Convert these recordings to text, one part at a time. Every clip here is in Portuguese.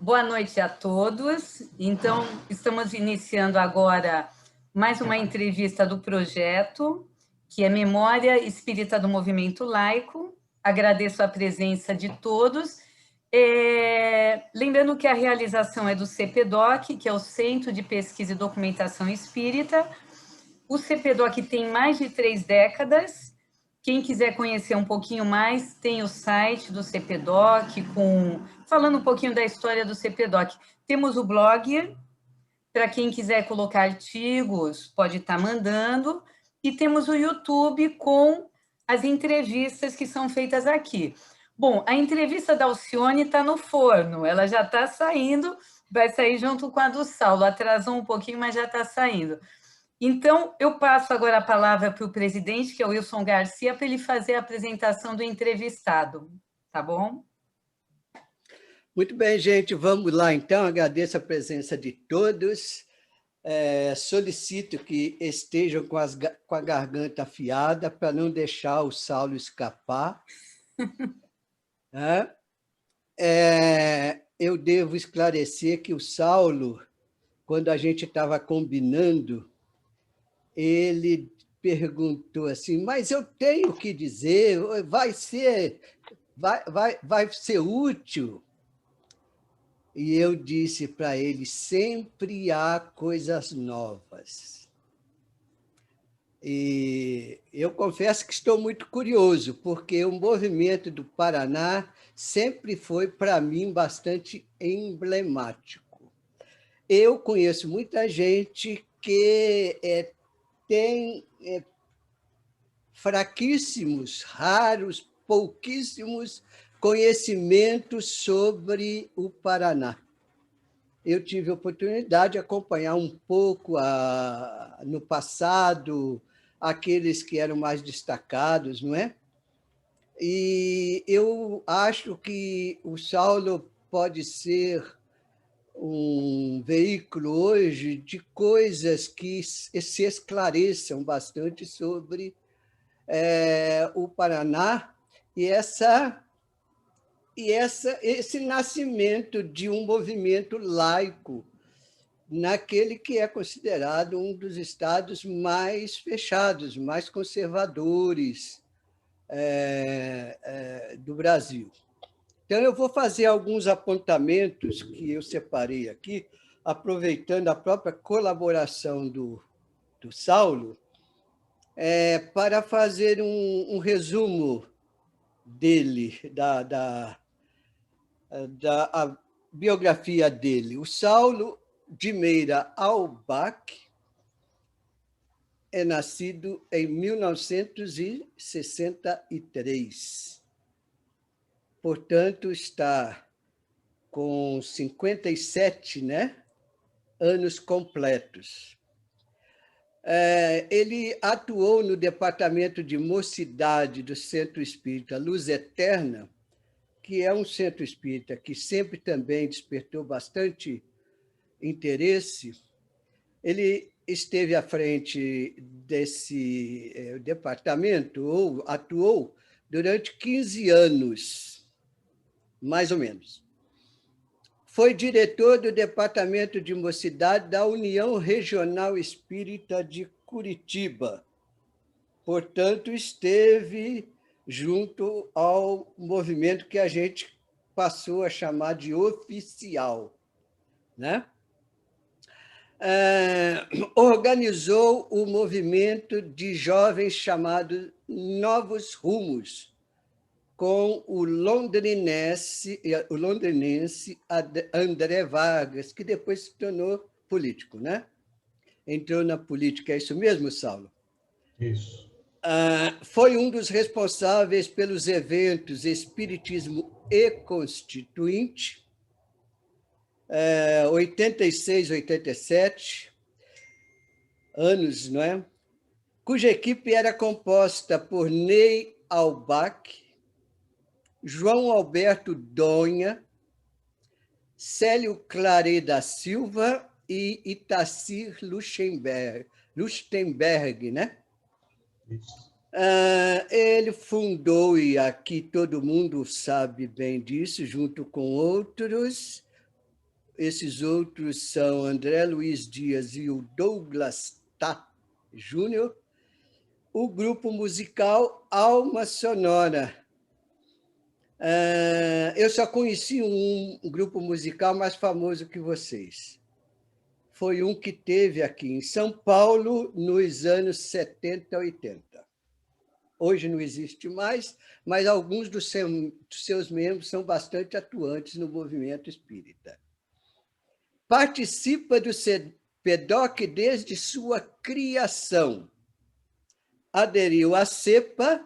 Boa noite a todos. Então, estamos iniciando agora mais uma entrevista do projeto, que é Memória Espírita do Movimento Laico. Agradeço a presença de todos. Lembrando que a realização é do CPDOC, que é o Centro de Pesquisa e Documentação Espírita. O CPDOC tem mais de 3 décadas. Quem quiser conhecer um pouquinho mais, tem o site do CPDOC, falando um pouquinho da história do CPDOC. Temos o blog, para quem quiser colocar artigos, pode estar mandando. E temos o YouTube com as entrevistas que são feitas aqui. Bom, a entrevista da Alcione está no forno, ela já está saindo, vai sair junto com a do Saulo. Atrasou um pouquinho, mas já está saindo. Então, eu passo agora a palavra para o presidente, que é o Wilson Garcia, para ele fazer a apresentação do entrevistado. Tá bom? Muito bem, gente. Vamos lá, então. Agradeço a presença de todos. Solicito que estejam com a garganta afiada para não deixar o Saulo escapar. Eu devo esclarecer que o Saulo, quando a gente estava combinando, ele perguntou assim, mas eu tenho que dizer, vai ser útil. E eu disse para ele, sempre há coisas novas. E eu confesso que estou muito curioso, porque o movimento do Paraná sempre foi, para mim, bastante emblemático. Eu conheço muita gente que tem fraquíssimos, raros, pouquíssimos conhecimentos sobre o Paraná. Eu tive a oportunidade de acompanhar um pouco, no passado, aqueles que eram mais destacados, não é? E eu acho que o Saulo pode ser um veículo hoje de coisas que se esclareçam bastante sobre o Paraná e esse nascimento de um movimento laico naquele que é considerado um dos estados mais fechados, mais conservadores do Brasil. Então, eu vou fazer alguns apontamentos que eu separei aqui, aproveitando a própria colaboração do Saulo, para fazer um resumo dele, da biografia dele. O Saulo de Meira Albach é nascido em 1963. Portanto, está com 57, anos completos. Ele atuou no Departamento de Mocidade do Centro Espírita Luz Eterna, que é um centro espírita que sempre também despertou bastante interesse. Ele esteve à frente desse departamento, ou atuou durante 15 anos, mais ou menos. Foi diretor do Departamento de Mocidade da União Regional Espírita de Curitiba. Portanto, esteve junto ao movimento que a gente passou a chamar de oficial, organizou o movimento de jovens chamado Novos Rumos, com o londrinense André Vargas, que depois se tornou político, Entrou na política, é isso mesmo, Saulo? Isso. Foi um dos responsáveis pelos eventos Espiritismo e Constituinte, 86, 87 anos, cuja equipe era composta por Ney Albach, João Alberto Donha, Célio Claret da Silva e Itacir Luxemberg, Isso. Ele fundou, e aqui todo mundo sabe bem disso, junto com outros, esses outros são André Luiz Dias e o Douglas Tá Júnior. O grupo musical Alma Sonora. Eu só conheci um grupo musical mais famoso que vocês. Foi um que teve aqui em São Paulo nos anos 70, 80. Hoje não existe mais, mas alguns dos seus membros são bastante atuantes no movimento espírita. Participa do CEPEDOC desde sua criação. Aderiu à CEPA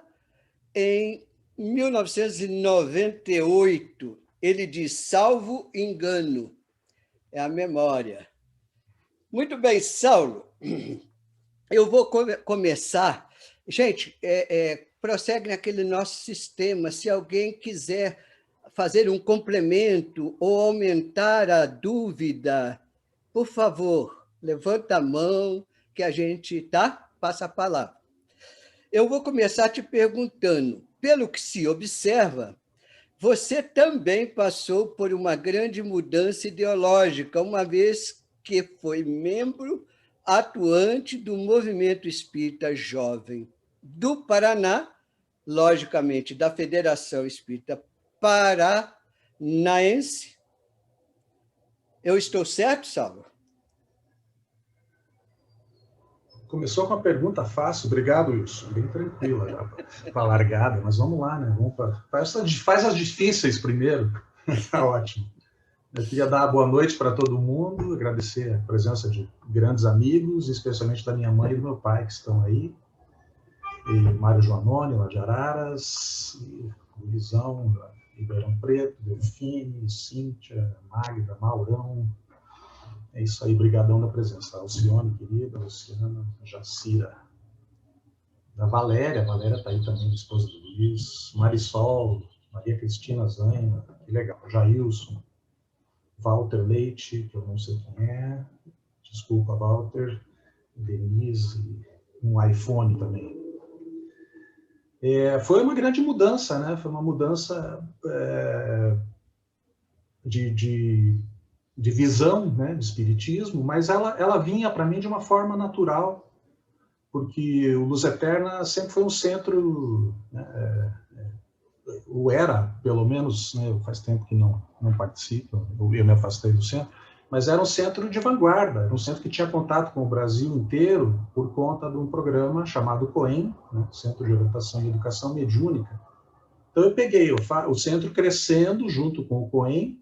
em 1998. Ele diz, salvo engano, é a memória. Muito bem, Saulo. Eu vou começar. Gente, prossegue naquele nosso sistema. Se alguém quiser fazer um complemento ou aumentar a dúvida, por favor, levanta a mão que a gente passa a palavra. Eu vou começar te perguntando, pelo que se observa, você também passou por uma grande mudança ideológica, uma vez que foi membro atuante do Movimento Espírita Jovem do Paraná, logicamente da Federação Espírita Paranaense. Eu estou certo, Saulo? Começou com uma pergunta fácil, obrigado, Wilson, bem tranquila, para a largada, mas vamos lá, né? Faz as difíceis primeiro, tá ótimo. Eu queria dar boa noite para todo mundo, agradecer a presença de grandes amigos, especialmente da minha mãe e do meu pai, que estão aí, e Mário Joanoni, lá de Araras, e Luizão, Ribeirão Preto, Delfine, Cíntia, Magda, Maurão. É isso aí, brigadão da presença. Alcione, querida, Luciana, Jacira, da Valéria está aí também, esposa do Luiz, Marisol, Maria Cristina Zanha, que legal, Jailson, Walter Leite, que eu não sei quem é, desculpa, Walter, Denise, um iPhone também. Foi uma grande mudança, né? Foi uma mudança de visão, né, de espiritismo, mas ela vinha para mim de uma forma natural, porque o Luz Eterna sempre foi um centro, né, ou era, pelo menos, né, faz tempo que não participo, eu me afastei do centro, mas era um centro de vanguarda, era um centro que tinha contato com o Brasil inteiro por conta de um programa chamado COEM, né, Centro de Orientação e Educação Mediúnica. Então eu peguei o centro crescendo junto com o COEM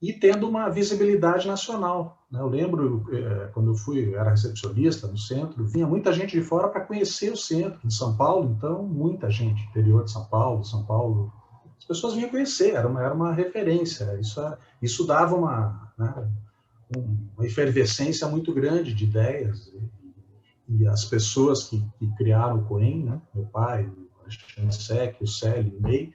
e tendo uma visibilidade nacional. Eu lembro, quando eu era recepcionista no centro, vinha muita gente de fora para conhecer o centro de São Paulo, então muita gente, interior de São Paulo, as pessoas vinham conhecer, era uma referência, isso dava uma efervescência muito grande de ideias, e as pessoas que criaram o COEM, né, meu pai, o Alexandre Sec, o Célio, o Ney,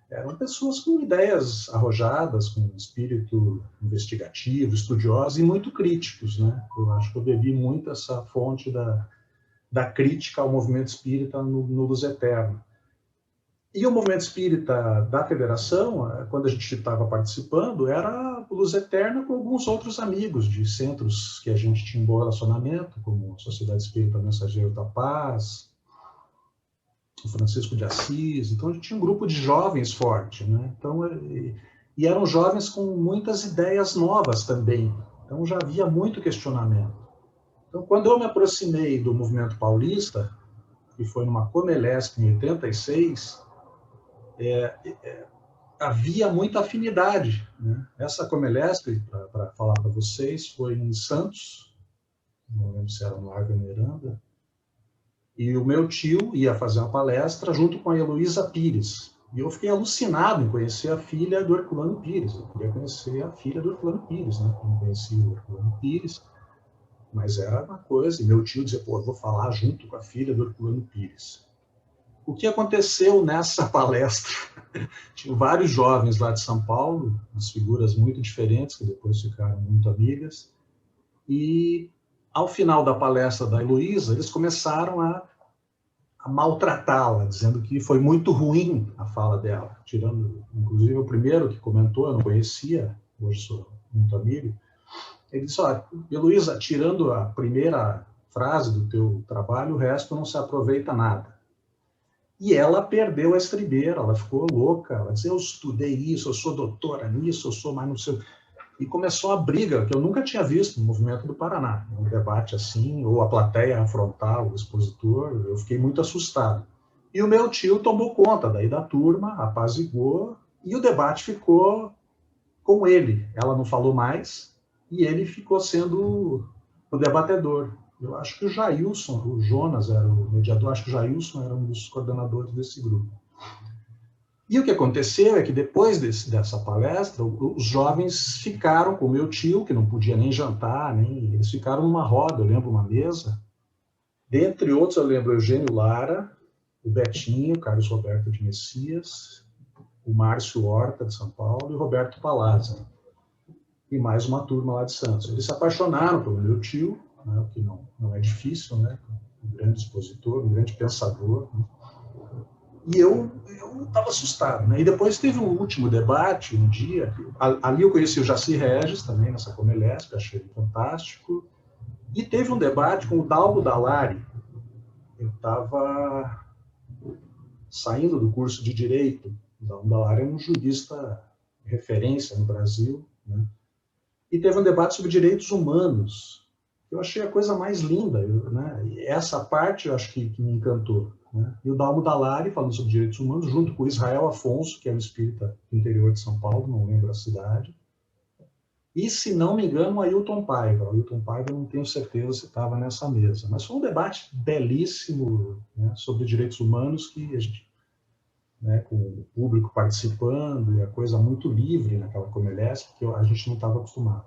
eram pessoas com ideias arrojadas, com espírito investigativo, estudiosos e muito críticos, né? Eu acho que eu bebi muito essa fonte da crítica ao movimento espírita no Luz Eterna. E o movimento espírita da Federação, quando a gente estava participando, era Luz Eterna com alguns outros amigos de centros que a gente tinha um bom relacionamento, como a Sociedade Espírita Mensageiro da Paz, o Francisco de Assis. Então a gente tinha um grupo de jovens forte, né? Então, e eram jovens com muitas ideias novas também, então já havia muito questionamento. Então quando eu me aproximei do movimento paulista, que foi numa Comelesp em 86, havia muita afinidade, né? Essa Comelesp, para falar para vocês, foi em Santos, não lembro se era no Largo Miranda, e o meu tio ia fazer uma palestra junto com a Heloísa Pires. E eu fiquei alucinado em conhecer a filha do Herculano Pires. Eu queria conhecer a filha do Herculano Pires, né? Eu não conhecia o Herculano Pires, mas era uma coisa. E meu tio dizia, pô, eu vou falar junto com a filha do Herculano Pires. O que aconteceu nessa palestra? Tinham vários jovens lá de São Paulo, umas figuras muito diferentes, que depois ficaram muito amigas, e ao final da palestra da Heloísa, eles começaram a maltratá-la, dizendo que foi muito ruim a fala dela, tirando, inclusive, o primeiro que comentou, eu não conhecia, hoje sou muito amigo, ele disse, olha, Heloísa, tirando a primeira frase do teu trabalho, o resto não se aproveita nada. E ela perdeu a estribeira, ela ficou louca, ela disse, eu estudei isso, eu sou doutora nisso, eu sou mais não sei. E começou a briga, que eu nunca tinha visto no Movimento do Paraná. Um debate assim, ou a plateia afrontar o expositor, eu fiquei muito assustado. E o meu tio tomou conta daí da turma, apaziguou, e o debate ficou com ele. Ela não falou mais, e ele ficou sendo o debatedor. Eu acho que o Jailson, o Jonas era o mediador, acho que o Jailson era um dos coordenadores desse grupo. E o que aconteceu é que depois dessa palestra, os jovens ficaram com o meu tio, que não podia nem jantar, eles ficaram numa roda, eu lembro, uma mesa. Dentre outros, eu lembro o Eugênio Lara, o Betinho, o Carlos Roberto de Messias, o Márcio Horta, de São Paulo, e o Roberto Palazzo. E mais uma turma lá de Santos. Eles se apaixonaram pelo meu tio, né, o que não é difícil, né? Um grande expositor, um grande pensador. Né? E eu estava assustado. Né? E depois teve um último debate, um dia. Ali eu conheci o Jaci Regis, também, nessa Comelesp, achei ele fantástico. E teve um debate com o Dalmo Dallari. Eu estava saindo do curso de Direito. O Dalmo Dallari é um jurista referência no Brasil. Né? E teve um debate sobre direitos humanos. Eu achei a coisa mais linda. Né? E essa parte eu acho que me encantou. Né? E o Dalmo Dallari, falando sobre direitos humanos, junto com o Israel Afonso, que é um espírita do interior de São Paulo, não lembro a cidade. E, se não me engano, o Ailton Paiva. O Ailton Paiva, eu não tenho certeza se estava nessa mesa. Mas foi um debate belíssimo, né, sobre direitos humanos, que a gente, né, com o público participando, e a coisa muito livre naquela Comelesp, que a gente não estava acostumado.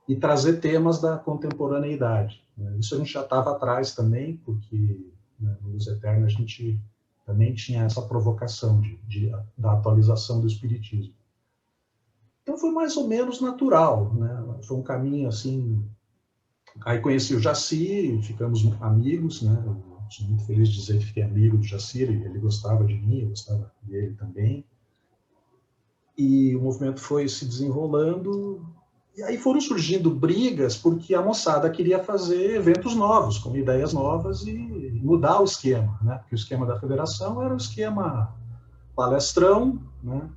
E trazer temas da contemporaneidade. Né? Isso a gente já estava atrás também, porque, né, no Luz Eterna a gente também tinha essa provocação da atualização do espiritismo. Então foi mais ou menos natural, né? Foi um caminho assim. Aí conheci o Jaci, ficamos amigos, né? Eu sou muito feliz de dizer que fiquei amigo do Jaci, ele gostava de mim, eu gostava dele também. E o movimento foi se desenrolando, e aí foram surgindo brigas, porque a moçada queria fazer eventos novos, com ideias novas e mudar o esquema, né? Porque o esquema da federação era o esquema palestrão, né?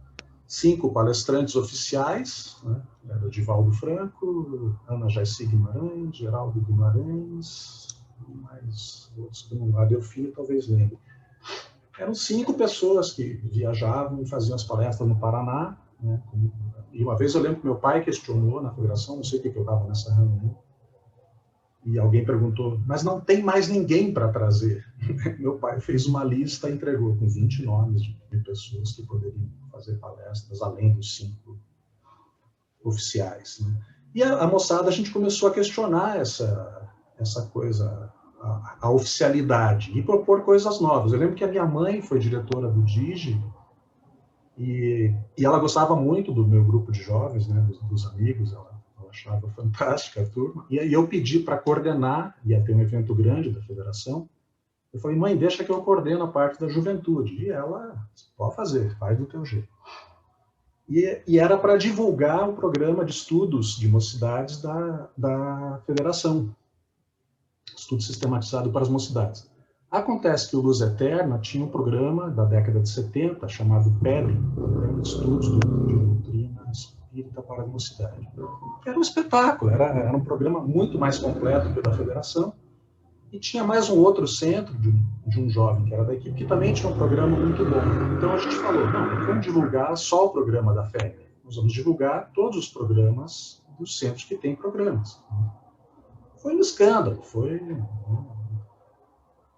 5 palestrantes oficiais, né? Era o Divaldo Franco, Ana Jaissi Guimarães, Geraldo Guimarães, e mais outros que não, Adelfino talvez lembre. Eram 5 pessoas que viajavam e faziam as palestras no Paraná, né? E uma vez eu lembro que meu pai questionou na federação, não sei o que eu estava nessa reunião, e alguém perguntou, mas não tem mais ninguém para trazer. Meu pai fez uma lista e entregou com 20 nomes de pessoas que poderiam fazer palestras, além dos 5 oficiais. Né? E a moçada, a gente começou a questionar essa coisa, a oficialidade, e propor coisas novas. Eu lembro que a minha mãe foi diretora do DIGI, e ela gostava muito do meu grupo de jovens, né, dos amigos, ela achava fantástica a turma, e aí eu pedi para coordenar, ia ter um evento grande da federação, eu falei, mãe, deixa que eu coordeno a parte da juventude, e ela, pode fazer, faz do teu jeito. E era para divulgar o programa de estudos de mocidades da federação, estudo sistematizado para as mocidades. Acontece que o Luz Eterna tinha um programa da década de 70, chamado PEDEM, Programa de Estudos de Doutrina Espírita para a Mocidade. Era um espetáculo, era um programa muito mais completo que o da Federação, e tinha mais um outro centro de um jovem que era da equipe, que também tinha um programa muito bom. Então a gente falou, não vamos divulgar só o programa da FEB, nós vamos divulgar todos os programas dos centros que têm programas. Foi um escândalo, foi...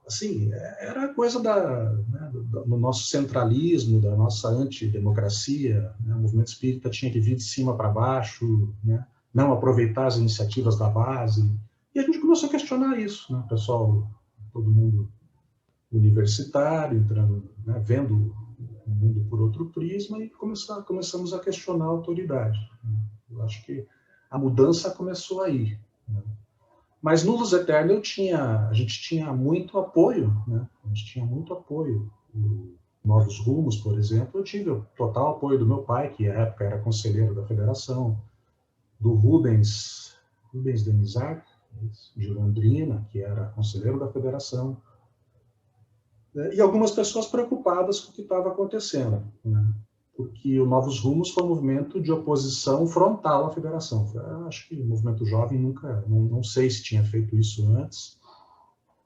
Assim, era a coisa do nosso centralismo, da nossa antidemocracia, né? O movimento espírita tinha que vir de cima para baixo, né? Não aproveitar as iniciativas da base. E a gente começou a questionar isso, né? O pessoal, todo mundo universitário, entrando, né? Vendo o mundo por outro prisma, e começamos a questionar a autoridade. Eu acho que a mudança começou aí, né? Mas no Luz Eterna a gente tinha muito apoio, né? A gente tinha muito apoio. O Novos Rumos, por exemplo, eu tive o total apoio do meu pai, que à época era conselheiro da federação. do Rubens Denizar, de Londrina, que era conselheiro da federação, e algumas pessoas preocupadas com o que estava acontecendo, né? Porque o Novos Rumos foi um movimento de oposição frontal à federação. Eu acho que o movimento jovem nunca, não sei se tinha feito isso antes.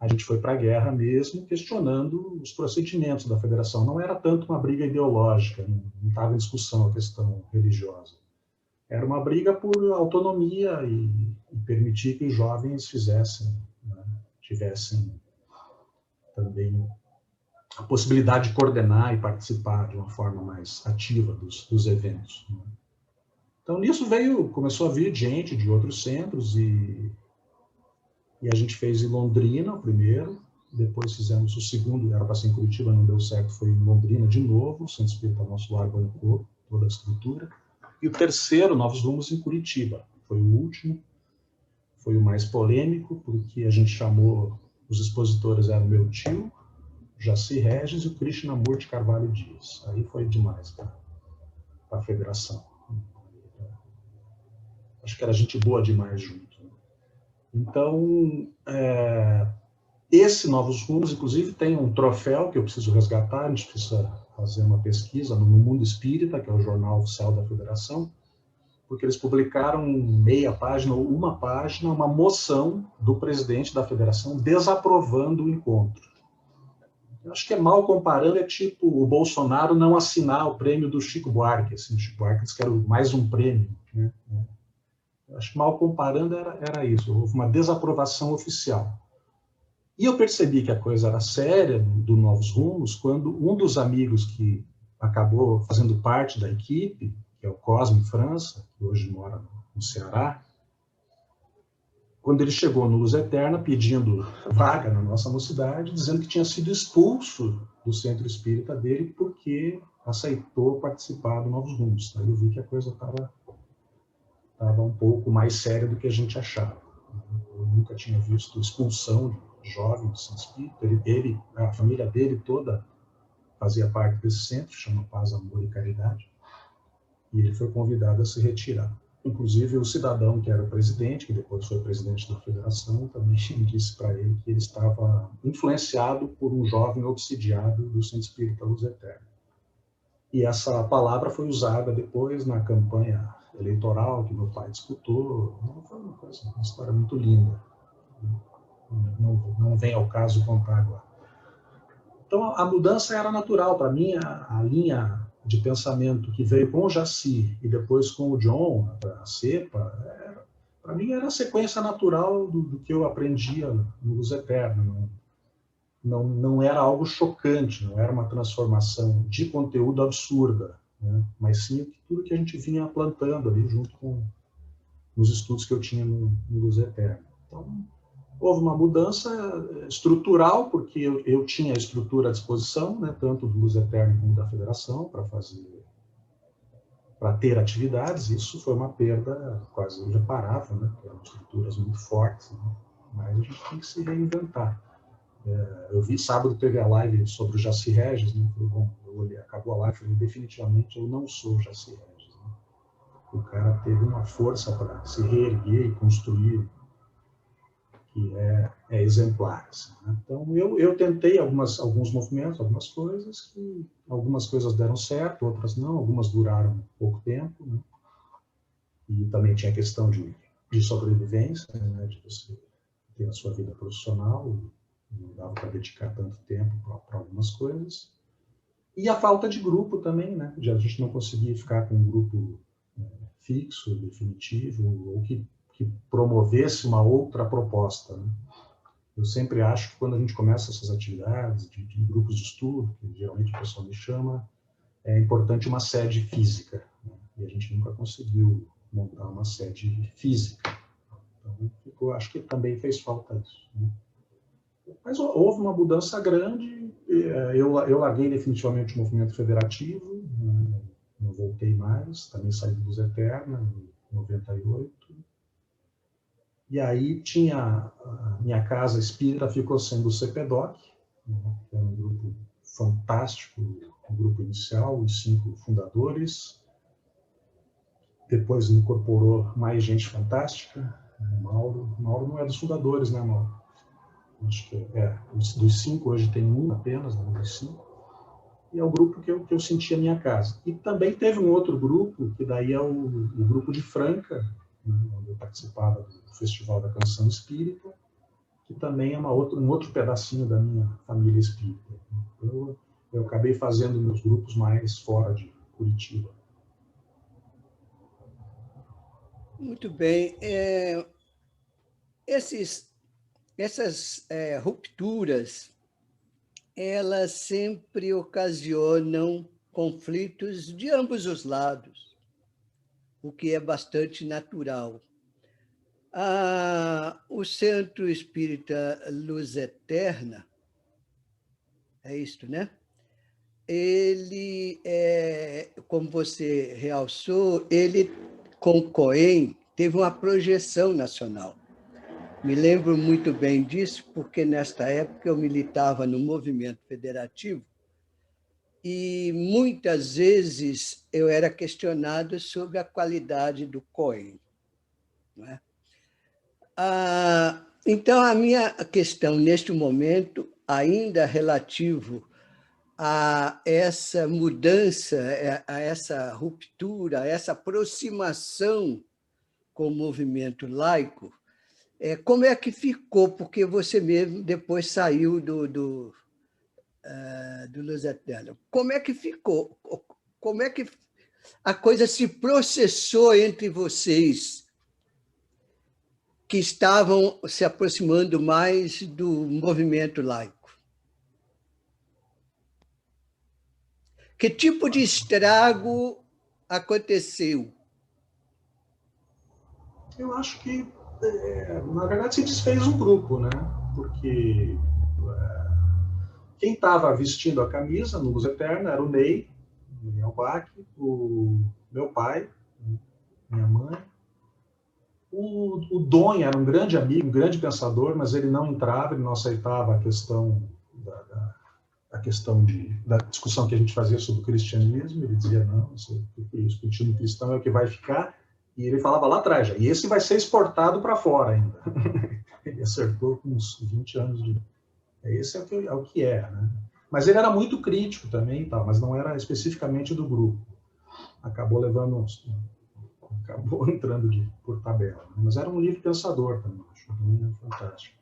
A gente foi para a guerra mesmo, questionando os procedimentos da federação. Não era tanto uma briga ideológica, não estava em discussão a questão religiosa. Era uma briga por autonomia e permitir que os jovens fizessem, né, tivessem também a possibilidade de coordenar e participar de uma forma mais ativa dos eventos, né? Então, nisso começou a vir gente de outros centros e a gente fez em Londrina o primeiro, depois fizemos o segundo, era para ser em Curitiba, não deu certo, foi em Londrina de novo, o Centro Espírita Nosso Lar bancou toda a estrutura. E o terceiro, Novos Rumos, em Curitiba. Foi o último, foi o mais polêmico, porque a gente chamou, os expositores eram meu tio, Jaci Regis e o Krishnamurti Carvalho Dias. Aí foi demais para a federação. Acho que era gente boa demais junto. Então, esse Novos Rumos, inclusive, tem um troféu que eu preciso resgatar, a gente precisa fazer uma pesquisa no Mundo Espírita, que é o jornal oficial da federação, porque eles publicaram meia página ou uma página, uma moção do presidente da federação desaprovando o encontro. Eu acho que mal comparando, é tipo o Bolsonaro não assinar o prêmio do Chico Buarque. Assim, o Chico Buarque disse que era mais um prêmio, né? Eu acho que mal comparando era isso. Houve uma desaprovação oficial. E eu percebi que a coisa era séria do Novos Rumos quando um dos amigos que acabou fazendo parte da equipe, que é o Cosme França, que hoje mora no Ceará, quando ele chegou no Luz Eterna pedindo vaga na nossa mocidade, dizendo que tinha sido expulso do centro espírita dele porque aceitou participar do Novos Rumos. Aí eu vi que a coisa estava um pouco mais séria do que a gente achava. Eu nunca tinha visto expulsão de jovens do centro espírita. A família dele toda fazia parte desse centro, chama Paz, Amor e Caridade, e ele foi convidado a se retirar. Inclusive, o cidadão que era o presidente, que depois foi presidente da federação, também disse para ele que ele estava influenciado por um jovem obsidiado do Centro Espírita Luz Eterna. E essa palavra foi usada depois na campanha eleitoral que meu pai disputou. Foi uma história muito linda. Não vem ao caso contar agora. Então, a mudança era natural. Para mim, a linha de pensamento que veio com o Jaci e depois com o John, a CEPA, para mim era a sequência natural do que eu aprendia no Luz Eterna. Não era algo chocante, não era uma transformação de conteúdo absurda, né? Mas sim tudo que a gente vinha plantando ali junto com os estudos que eu tinha no Luz Eterna. Então, houve uma mudança estrutural, porque eu tinha a estrutura à disposição, né, tanto do Luz Eterna como da Federação, para ter atividades. Isso foi uma perda quase irreparável, né, porque eram estruturas muito fortes, né, mas a gente tem que se reinventar. Eu vi sábado, teve a live sobre o Jaci Regis, né, falei, bom, eu olhei, acabou a live, falei, definitivamente eu não sou o Jaci Regis, né. O cara teve uma força para se reerguer e construir que é exemplar. Assim, né? Então, eu tentei alguns movimentos, algumas coisas deram certo, outras não, algumas duraram pouco tempo, né? E também tinha a questão de sobrevivência, né? De você ter a sua vida profissional, não dava para dedicar tanto tempo para algumas coisas. E a falta de grupo também, né? De a gente não conseguir ficar com um grupo fixo, definitivo, ou que promovesse uma outra proposta, né? Eu sempre acho que quando a gente começa essas atividades de grupos de estudo, que geralmente o pessoal me chama, é importante uma sede física, né? E a gente nunca conseguiu montar uma sede física. Então, acho que também fez falta isso, né? Mas houve uma mudança grande. Eu larguei definitivamente o movimento federativo, né? Não voltei mais, também saí do Luz Eterna em 98. E aí tinha a minha casa espírita, ficou sendo o CPDOC, né, que era um grupo fantástico, um grupo inicial, os 5 fundadores, depois incorporou mais gente fantástica. Mauro não é dos fundadores, né, Mauro? Acho que dos 5, hoje tem um apenas, né, dos 5. E é o grupo que eu senti a minha casa. E também teve um outro grupo, que daí é o grupo de Franca, né, onde eu participava do Festival da Canção Espírita, que também é um outro pedacinho da minha família espírita. Eu acabei fazendo meus grupos mais fora de Curitiba. Muito bem. Essas rupturas, elas sempre ocasionam conflitos de ambos os lados, o que é bastante natural. O Centro Espírita Luz Eterna, é isto, né? Ele, como você realçou, ele, com o COEM, teve uma projeção nacional. Me lembro muito bem disso, porque nesta época eu militava no movimento federativo e muitas vezes eu era questionado sobre a qualidade do COEM. Não é? Então, a minha questão neste momento, ainda relativo a essa mudança, a essa ruptura, a essa aproximação com o movimento laico, como é que ficou? Porque você mesmo depois saiu do Luz Eterna. Como é que ficou? Como é que a coisa se processou entre vocês que estavam se aproximando mais do movimento laico? Que tipo de estrago aconteceu? Eu acho que, na verdade, se desfez um grupo, né? Porque quem estava vestindo a camisa no Luz Eterna era o Ney Albach, o meu pai, minha mãe. O Dom era um grande amigo, um grande pensador, mas ele não entrava, ele não aceitava a questão da discussão que a gente fazia sobre o cristianismo. Ele dizia, não, o continho cristão é o que vai ficar. E ele falava lá atrás, já, e esse vai ser exportado para fora ainda. Ele acertou com uns 20 anos de... Esse é o que é, né? Mas ele era muito crítico também, tá? Mas não era especificamente do grupo. Acabou entrando por tabela. Mas era um livre pensador também, acho fantástico.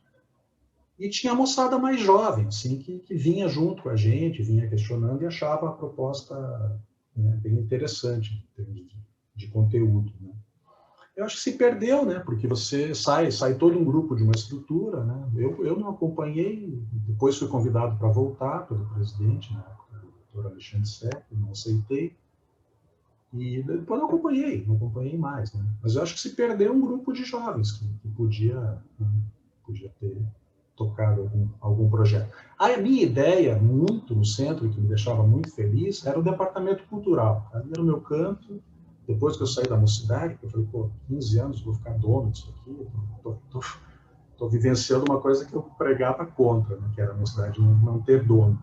E tinha a moçada mais jovem, assim, que vinha junto com a gente, vinha questionando e achava a proposta, né, bem interessante em termos de conteúdo, né? Eu acho que se perdeu, né? Porque você sai todo um grupo de uma estrutura, né? Eu não acompanhei, depois fui convidado para voltar pelo presidente, né, o Dr. Alexandre Seck, não aceitei. E depois não acompanhei mais, né? Mas eu acho que se perdeu um grupo de jovens que podia ter tocado algum projeto. A minha ideia, muito no centro, que me deixava muito feliz, era o departamento cultural. Ali era o meu canto. Depois que eu saí da mocidade, eu falei, 15 anos, vou ficar dono disso aqui, estou vivenciando uma coisa que eu pregava contra, né, que era a mocidade não ter dono.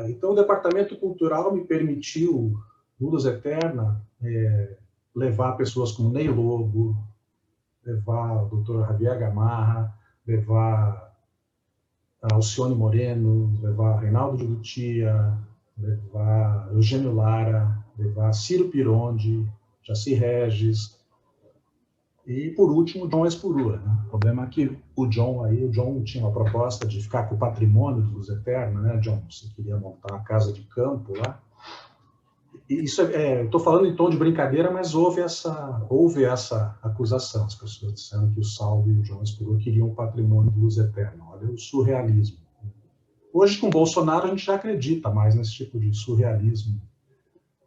Então, o departamento cultural me permitiu, no Luz Eterna, levar pessoas como Ney Lobo, levar o Dr. Javier Gamarra, levar a Alcione Moreno, levar Reinaldo de Lutia, levar Eugênio Lara, levar Ciro Pironde, Jaci Regis, e, por último, John Espurua, né? O problema é que o John tinha uma proposta de ficar com o patrimônio do Luz Eterna, né, John? Você queria montar uma casa de campo lá. E isso eu estou falando em tom de brincadeira, mas houve essa acusação. As pessoas disseram que o Salvo e o John Espurua queriam o patrimônio do Luz Eterna. Olha o surrealismo. Hoje, com Bolsonaro, a gente já acredita mais nesse tipo de surrealismo,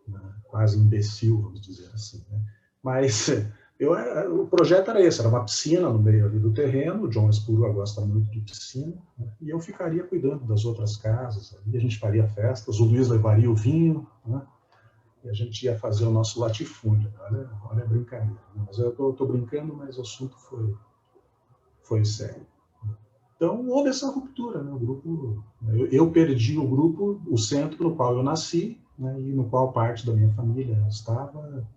né? Quase imbecil, vamos dizer assim, né? Mas o projeto era esse, era uma piscina no meio ali do terreno. O John Espurua gosta muito de piscina, né? E eu ficaria cuidando das outras casas. Ali a gente faria festas, o Luiz levaria o vinho, né? E a gente ia fazer o nosso latifúndio. Olha a brincadeira, né? Mas eu estou brincando, mas o assunto foi sério. Então, houve essa ruptura, né? O grupo, eu perdi o grupo, o centro no qual eu nasci, né? E no qual parte da minha família estava,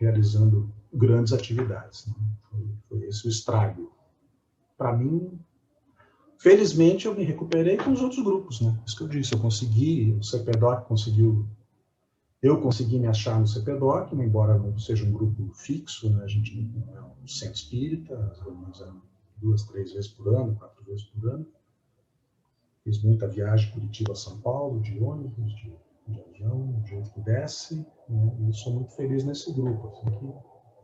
realizando grandes atividades, né? Foi esse o estrago. Para mim, felizmente, eu me recuperei com os outros grupos, né? Isso que eu disse, eu consegui, o CPDOC conseguiu, eu consegui me achar no CPDOC, embora não seja um grupo fixo, né? A gente não é um centro espírita, as reuniões eram 2, 3 vezes por ano, 4 vezes por ano. Fiz muita viagem Curitiba a São Paulo, de ônibus, de avião, do jeito que desce, né? E sou muito feliz nesse grupo. Assim, que,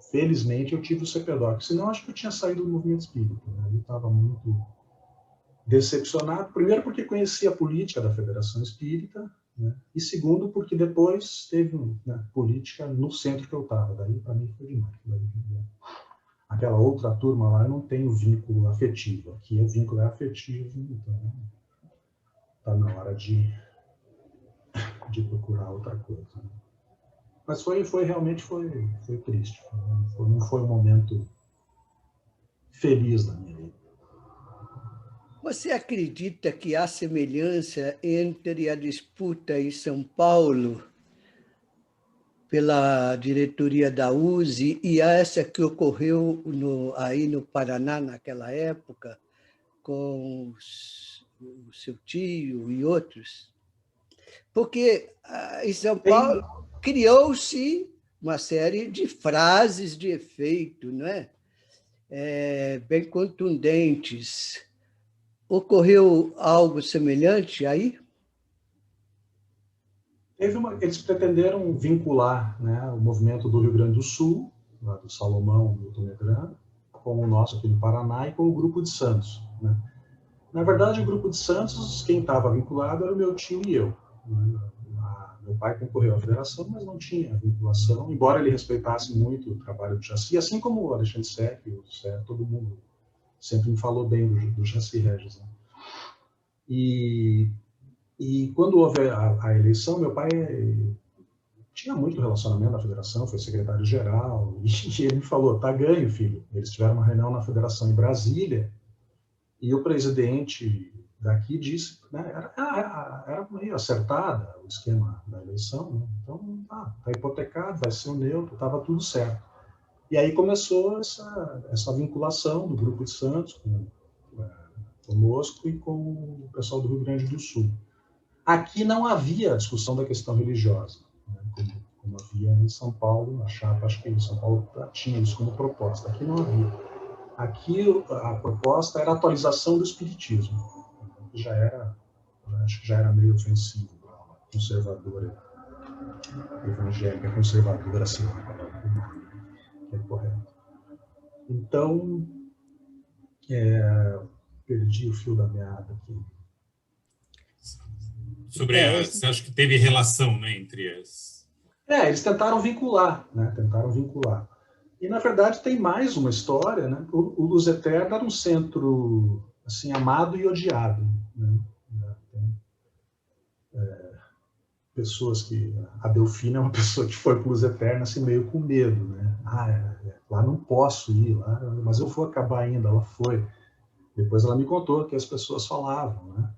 felizmente, eu tive o CPDOC, senão acho que eu tinha saído do movimento espírita, né? Eu estava muito decepcionado, primeiro porque conhecia a política da Federação Espírita, né? E segundo porque depois teve, né, política no centro que eu estava, daí para mim foi demais. Aquela outra turma lá eu não tenho vínculo afetivo, aqui o vínculo é afetivo, então está na hora de procurar outra coisa, né? Mas realmente foi triste, não foi um momento feliz da minha vida. Você acredita que há semelhança entre a disputa em São Paulo pela diretoria da USE e essa que ocorreu aí no Paraná naquela época, com o seu tio e outros? Porque em São Paulo criou-se uma série de frases de efeito, não é? Bem contundentes. Ocorreu algo semelhante aí? Eles pretenderam vincular, né, o movimento do Rio Grande do Sul, lá do Salomão, do Medrano, com o nosso aqui no Paraná e com o Grupo de Santos, né? Na verdade, o Grupo de Santos, quem estava vinculado era o meu tio e eu, né? Meu pai concorreu à federação, mas não tinha vinculação, embora ele respeitasse muito o trabalho do Jaci, assim como o Alexandre Sec, todo mundo sempre me falou bem do Jaci Regis, né? E quando houve a eleição, meu pai tinha muito relacionamento na federação, foi secretário-geral, e ele me falou, tá ganho, filho. Eles tiveram uma reunião na federação em Brasília, e o presidente daqui disse, né, era meio acertada o esquema da eleição, né? Então, tá hipotecado, vai ser o neutro, estava tudo certo. E aí começou essa vinculação do Grupo de Santos conosco e com o pessoal do Rio Grande do Sul. Aqui não havia discussão da questão religiosa, né, como havia em São Paulo, acho que em São Paulo tinha isso como proposta. Aqui não havia. Aqui a proposta era a atualização do espiritismo, que acho que já era meio ofensivo, conservadora, evangélica, conservadora, assim, que é correto. Então, perdi o fio da meada aqui. Você acha que teve relação, né, entre as... Eles tentaram vincular, né? E, na verdade, tem mais uma história, né? O Luz Eterna era um centro, assim, amado e odiado, né? Pessoas que... A Delfina é uma pessoa que foi para o Luz Eterna, assim, meio com medo, né? Lá não posso ir, lá, mas eu vou acabar indo. Ela foi. Depois ela me contou que as pessoas falavam, né?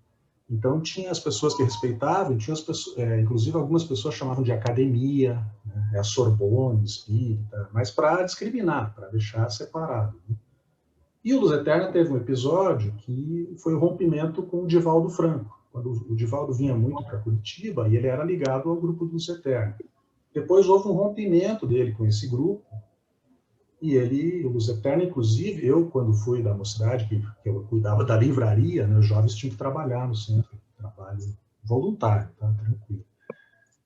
Então, tinha as pessoas que respeitavam, tinha as pessoas, inclusive algumas pessoas chamavam de academia, né, a Sorbonne espírita, mas para discriminar, para deixar separado, né? E o Luz Eterna teve um episódio que foi o rompimento com o Divaldo Franco, quando o Divaldo vinha muito para Curitiba e ele era ligado ao grupo do Luz Eterna. Depois houve um rompimento dele com esse grupo, e o Luz Eterna, inclusive, eu, quando fui da mocidade, que eu cuidava da livraria, né, os jovens tinham que trabalhar no centro, trabalho voluntário, tá? Tranquilo.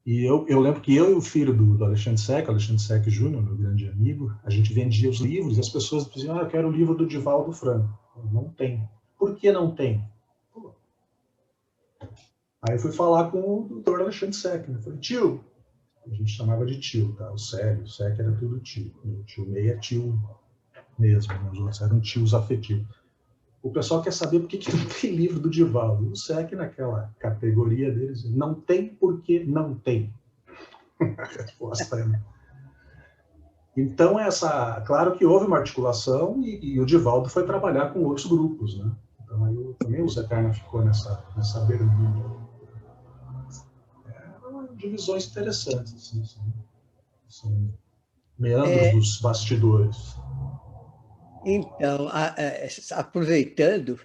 E eu lembro que eu e o filho do Alexandre Sec Júnior, meu grande amigo, a gente vendia os livros e as pessoas diziam, eu quero o livro do Divaldo Franco. Não tem. Por que não tem? Pô. Aí eu fui falar com o doutor Alexandre Sec, né? Falei, tio, a gente chamava de tio, tá? O Sec era tudo tio. O tio Ney é tio mesmo, né? Os outros eram tios afetivos. O pessoal quer saber por que não tem livro do Divaldo. O Sec, naquela categoria deles, não tem porque não tem. A resposta é... Então, claro que houve uma articulação e o Divaldo foi trabalhar com outros grupos, né? Então, aí também o Luz Eterna ficou nessa bermuda. Divisões interessantes, assim. meandros dos bastidores. Então, aproveitando,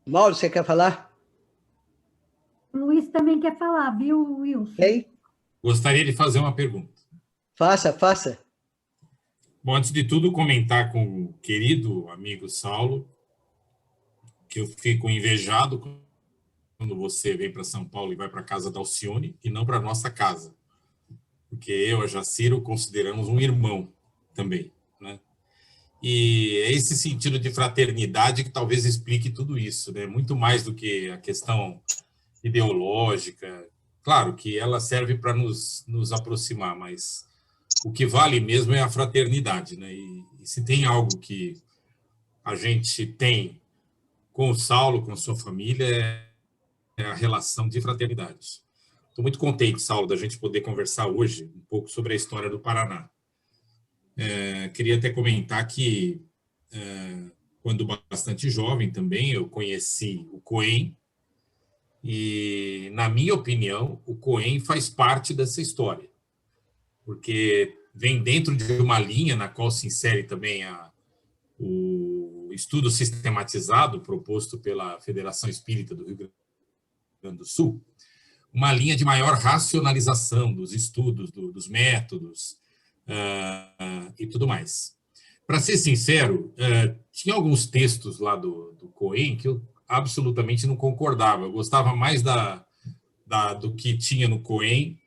Mauro, você quer falar? O Luiz também quer falar, viu, Wilson? Hein? Gostaria de fazer uma pergunta. Faça, faça. Bom, antes de tudo, comentar com o querido amigo Saulo, que eu fico invejado quando você vem para São Paulo e vai para a casa da Alcione e não para a nossa casa. Porque eu e a Jacira o consideramos um irmão também, né? E é esse sentido de fraternidade que talvez explique tudo isso, né? Muito mais do que a questão ideológica. Claro que ela serve para nos aproximar, mas o que vale mesmo é a fraternidade, né? E se tem algo que a gente tem com o Saulo, com a sua família, é a relação de fraternidade. Estou muito contente, Saulo, da gente poder conversar hoje um pouco sobre a história do Paraná. Queria até comentar que, quando bastante jovem também, eu conheci o Coen, e, na minha opinião, o Coen faz parte dessa história, porque vem dentro de uma linha na qual se insere também o estudo sistematizado proposto pela Federação Espírita do Rio Grande do Sul, uma linha de maior racionalização dos estudos, dos métodos e tudo mais. Para ser sincero, tinha alguns textos lá do Coen que eu absolutamente não concordava. Eu gostava mais do que tinha no Coen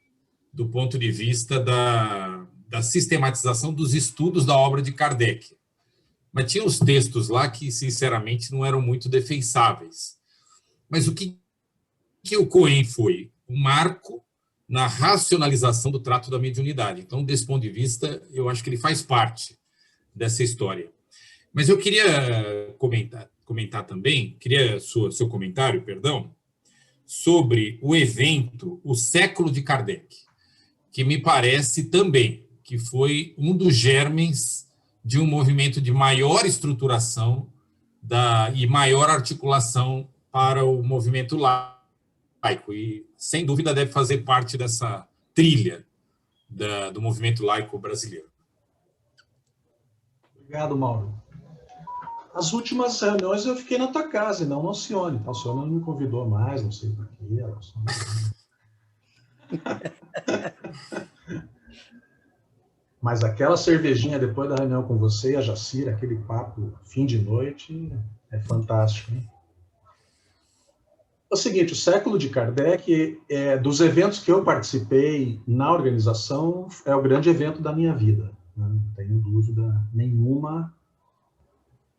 do ponto de vista da sistematização dos estudos da obra de Kardec. Mas tinha os textos lá que, sinceramente, não eram muito defensáveis. Mas o que o Coen foi? Um marco na racionalização do trato da mediunidade. Então, desse ponto de vista, eu acho que ele faz parte dessa história. Mas eu queria comentar também, queria seu comentário, perdão, sobre o evento O Século de Kardec, que me parece também que foi um dos germens de um movimento de maior estruturação e maior articulação para o movimento laico, e, sem dúvida, deve fazer parte dessa trilha do movimento laico brasileiro. Obrigado, Mauro. As últimas reuniões eu fiquei na tua casa, e não no Alcione. A Alcione não me convidou mais, não sei por quê. Mas aquela cervejinha depois da reunião com você e a Jacira, aquele papo fim de noite, é fantástico, hein? É o seguinte, o Século de Kardec, dos eventos que eu participei na organização, é o grande evento da minha vida, né? Não tenho dúvida nenhuma,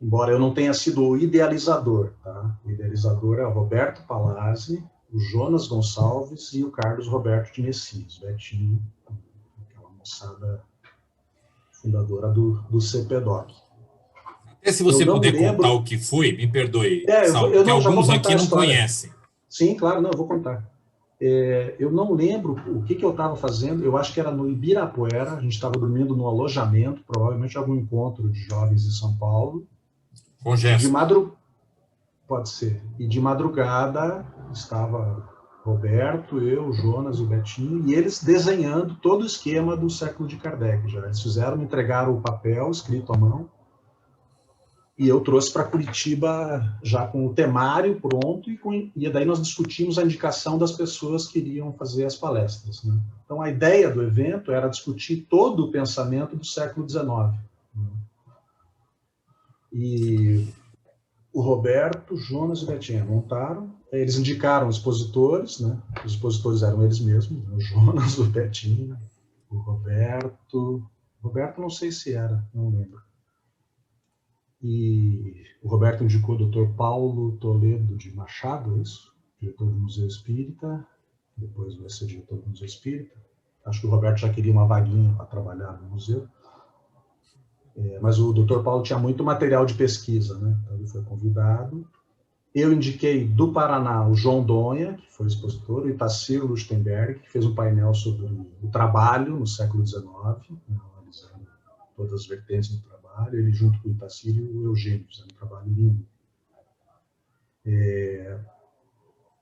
embora eu não tenha sido o idealizador, tá? O idealizador é o Roberto Palazzi, o Jonas Gonçalves e o Carlos Roberto de Messias, Betinho, aquela moçada fundadora do CPDOC. Até se você puder contar o que foi, me perdoe, Saulo, porque alguns aqui não conhecem. Sim, claro, não, eu vou contar. Eu não lembro o que eu estava fazendo, eu acho que era no Ibirapuera, a gente estava dormindo no alojamento, provavelmente algum encontro de jovens em São Paulo. Com gesto. Pode ser. E de madrugada estava Roberto, eu, Jonas e o Betinho, e eles desenhando todo o esquema do Século de Kardec. Já eles me entregaram o papel escrito à mão, e eu trouxe para Curitiba já com o temário pronto, e daí nós discutimos a indicação das pessoas que iriam fazer as palestras, né? Então, a ideia do evento era discutir todo o pensamento do século XIX. E o Roberto, Jonas e o Betinho montaram, eles indicaram expositores, né? Os expositores eram eles mesmos, o Jonas, o Betinho, o Roberto não sei se era, não lembro. E o Roberto indicou o Dr. Paulo Toledo de Machado, isso? Diretor do Museu Espírita, depois vai ser diretor do Museu Espírita. Acho que o Roberto já queria uma vaguinha para trabalhar no museu. Mas o Dr. Paulo tinha muito material de pesquisa, né? Então ele foi convidado. Eu indiquei do Paraná o João Donha, que foi expositor, o Itacir Lustenberg, que fez um painel sobre o trabalho no século XIX, analisando todas as vertentes do trabalho. Ele junto com o Itacir e o Eugênio, fizeram um trabalho lindo.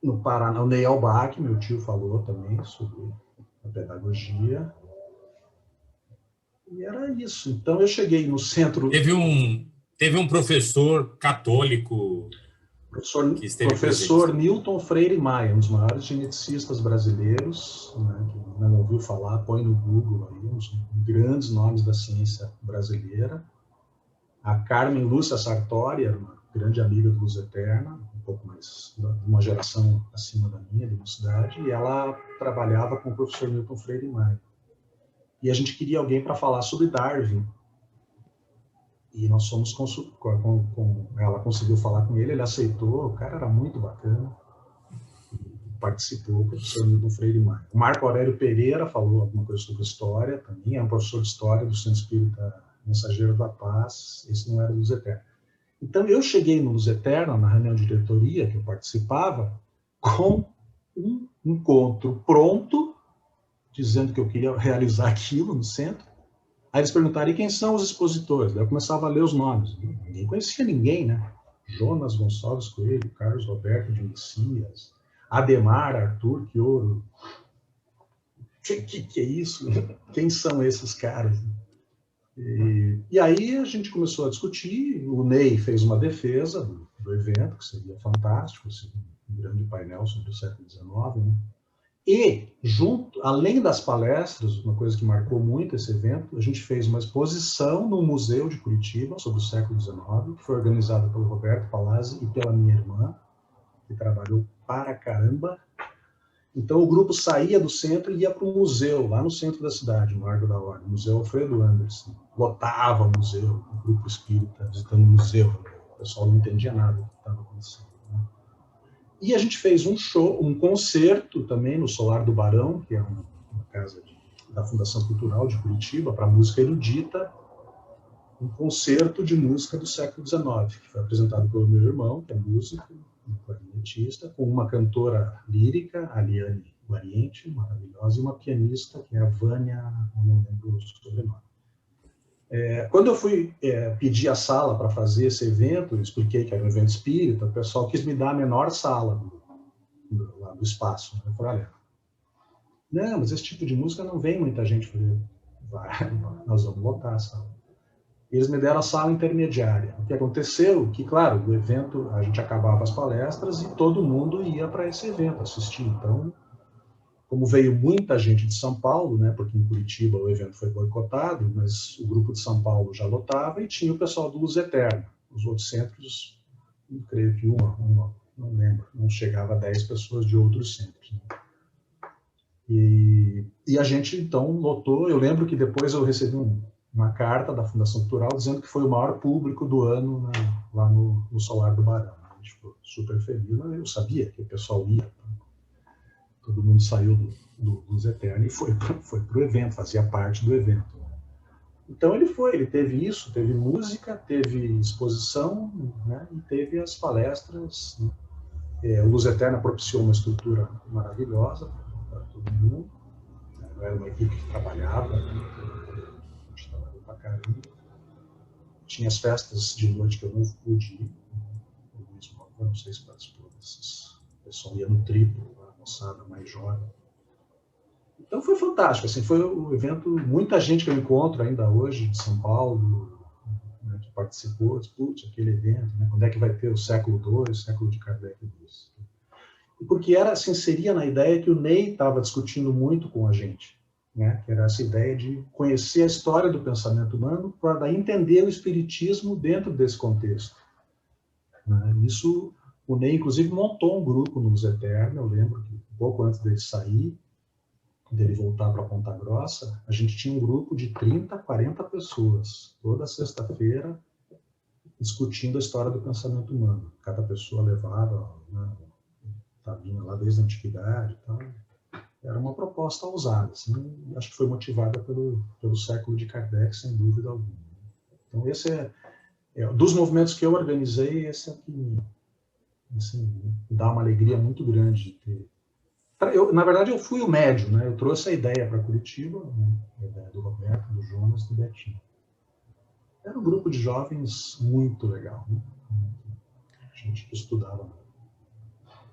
No Paraná, o Ney Albach, meu tio, falou também sobre a pedagogia. E era isso. Então, eu cheguei no centro... Teve um professor católico que esteve Professor presente. Newton Freire Maia, um dos maiores geneticistas brasileiros, né, que não ouviu falar, põe no Google aí, uns grandes nomes da ciência brasileira. A Carmen Lúcia Sartori era uma grande amiga do Luz Eterna, um pouco mais, uma geração acima da minha, de mocidade, e ela trabalhava com o professor Newton Freire Maia. E a gente queria alguém para falar sobre Darwin. E nós fomos ela conseguiu falar com ele, ele aceitou, o cara era muito bacana, participou, o professor Newton Freire Maia. O Marco Aurélio Pereira falou alguma coisa sobre história também, é um professor de história do Centro Espírita Mensageiro da Paz, esse não era Luz Eterna. Então eu cheguei no Luz Eterna, na reunião de diretoria que eu participava, com um encontro pronto, dizendo que eu queria realizar aquilo no centro. Aí eles perguntaram, e quem são os expositores? Daí eu começava a ler os nomes. Ninguém conhecia ninguém, né? Jonas Gonçalves Coelho, Carlos Roberto de Messias, Ademar, Arthur Quioro. Que é isso? Quem são esses caras? E aí a gente começou a discutir, o Ney fez uma defesa do evento, que seria fantástico, assim, um grande painel sobre o século XIX, né? E, além das palestras, uma coisa que marcou muito esse evento, a gente fez uma exposição no Museu de Curitiba sobre o século XIX, que foi organizada pelo Roberto Palazzi e pela minha irmã, que trabalhou para caramba. Então, o grupo saía do centro e ia para o museu, lá no centro da cidade, no Largo da Ordem, Museu Alfredo Anderson. Lotava o museu, o grupo espírita visitando o museu. O pessoal não entendia nada do que estava acontecendo. E a gente fez um show, um concerto também no Solar do Barão, que é uma casa da Fundação Cultural de Curitiba, para música erudita, um concerto de música do século XIX, que foi apresentado pelo meu irmão, que é músico, um clarinetista, com uma cantora lírica, a Liane Guariente, maravilhosa, e uma pianista, que é a Vânia, não lembro o sobrenome. Quando eu fui pedir a sala para fazer esse evento, eu expliquei que era um evento espírita, o pessoal quis me dar a menor sala do espaço. Eu falei, olha, não, mas esse tipo de música não vem muita gente. Eu falei, nós vamos lotar a sala. E eles me deram a sala intermediária. O que aconteceu? Que, claro, o evento, a gente acabava as palestras e todo mundo ia para esse evento assistir. Então, como veio muita gente de São Paulo, né, porque em Curitiba o evento foi boicotado, mas o grupo de São Paulo já lotava e tinha o pessoal do Luz Eterna. Os outros centros, eu creio que não lembro, não chegava a 10 pessoas de outros centros. Né? E a gente, então, lotou. Eu lembro que depois eu recebi uma carta da Fundação Cultural dizendo que foi o maior público do ano lá no Solar do Barão. A gente ficou super feliz, mas eu sabia que o pessoal ia. Todo mundo saiu do Luz Eterna e foi para o evento, fazia parte do evento. Então ele teve isso, teve música, teve exposição, né, e teve as palestras. Né? O Luz Eterna propiciou uma estrutura maravilhosa para todo mundo. Era uma equipe que trabalhava, né? A gente trabalhou para caramba. Tinha as festas de noite que eu não pude ir. O Luiz Mota, não sei se participou dessas. O pessoal ia no triplo, moçada mais jovem. Então foi fantástico, assim, foi um evento, muita gente que eu encontro ainda hoje de São Paulo, né, que participou, disse, putz, aquele evento, né, quando é que vai ter o século II, o século de Kardec II. E porque era, assim, seria na ideia que o Ney estava discutindo muito com a gente, né, que era essa ideia de conhecer a história do pensamento humano para daí entender o espiritismo dentro desse contexto. Né? Isso, o Ney, inclusive, montou um grupo no Luz Eterna, eu lembro que pouco antes dele sair, dele voltar para Ponta Grossa, a gente tinha um grupo de 30, 40 pessoas, toda sexta-feira, discutindo a história do pensamento humano. Cada pessoa levava, né, vinha lá desde a antiguidade e tal. Era uma proposta ousada, assim, acho que foi motivada pelo século de Kardec, sem dúvida alguma. Então, esse dos movimentos que eu organizei, esse é o que assim, dá uma alegria muito grande de ter. Na verdade, eu fui o médio, né? Eu trouxe a ideia para Curitiba, né? A ideia do Roberto, do Jonas e do Betinho. Era um grupo de jovens muito legal, né? Gente que estudava.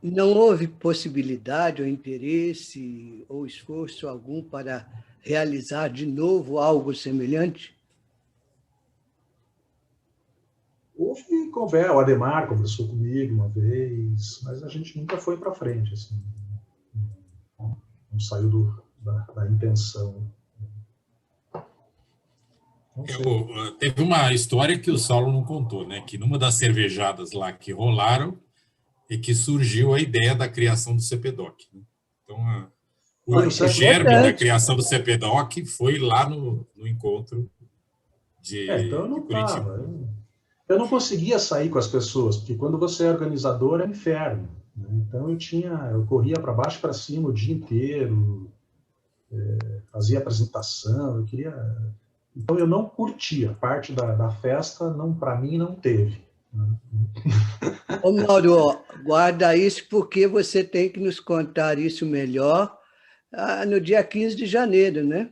Não houve possibilidade ou interesse ou esforço algum para realizar de novo algo semelhante? Houve conversa, o Ademar conversou comigo uma vez, mas a gente nunca foi para frente, assim, não saiu da intenção. Teve uma história que o Saulo não contou, né? Que numa das cervejadas lá que rolaram e que surgiu a ideia da criação do CPDOC. Né? Então, o germe da criação do CPDOC foi lá no encontro de então eu não Curitiba. Eu não conseguia sair com as pessoas, porque quando você é organizador é inferno. Né? Então eu corria para baixo e para cima o dia inteiro, fazia apresentação, então eu não curtia. Parte da festa, para mim, não teve. Ô, Mauro, guarda isso porque você tem que nos contar isso melhor no dia 15 de janeiro, né?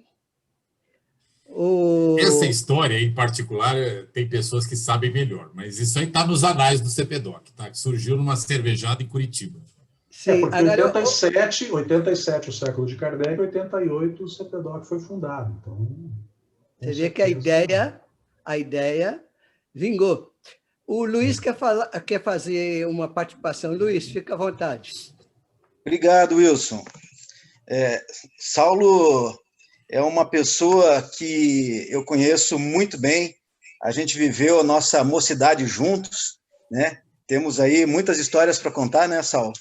Essa história, em particular, tem pessoas que sabem melhor, mas isso aí está nos anais do CPDOC, tá? Que surgiu numa cervejada em Curitiba. Sim, porque agora, 87 o século de Kardec, 88 o CPDOC foi fundado. Então, você vê que a ideia vingou. O Luiz quer fazer uma participação. Luiz, fica à vontade. Obrigado, Wilson. Saulo é uma pessoa que eu conheço muito bem. A gente viveu a nossa mocidade juntos, né? Temos aí muitas histórias para contar, né, Saulo?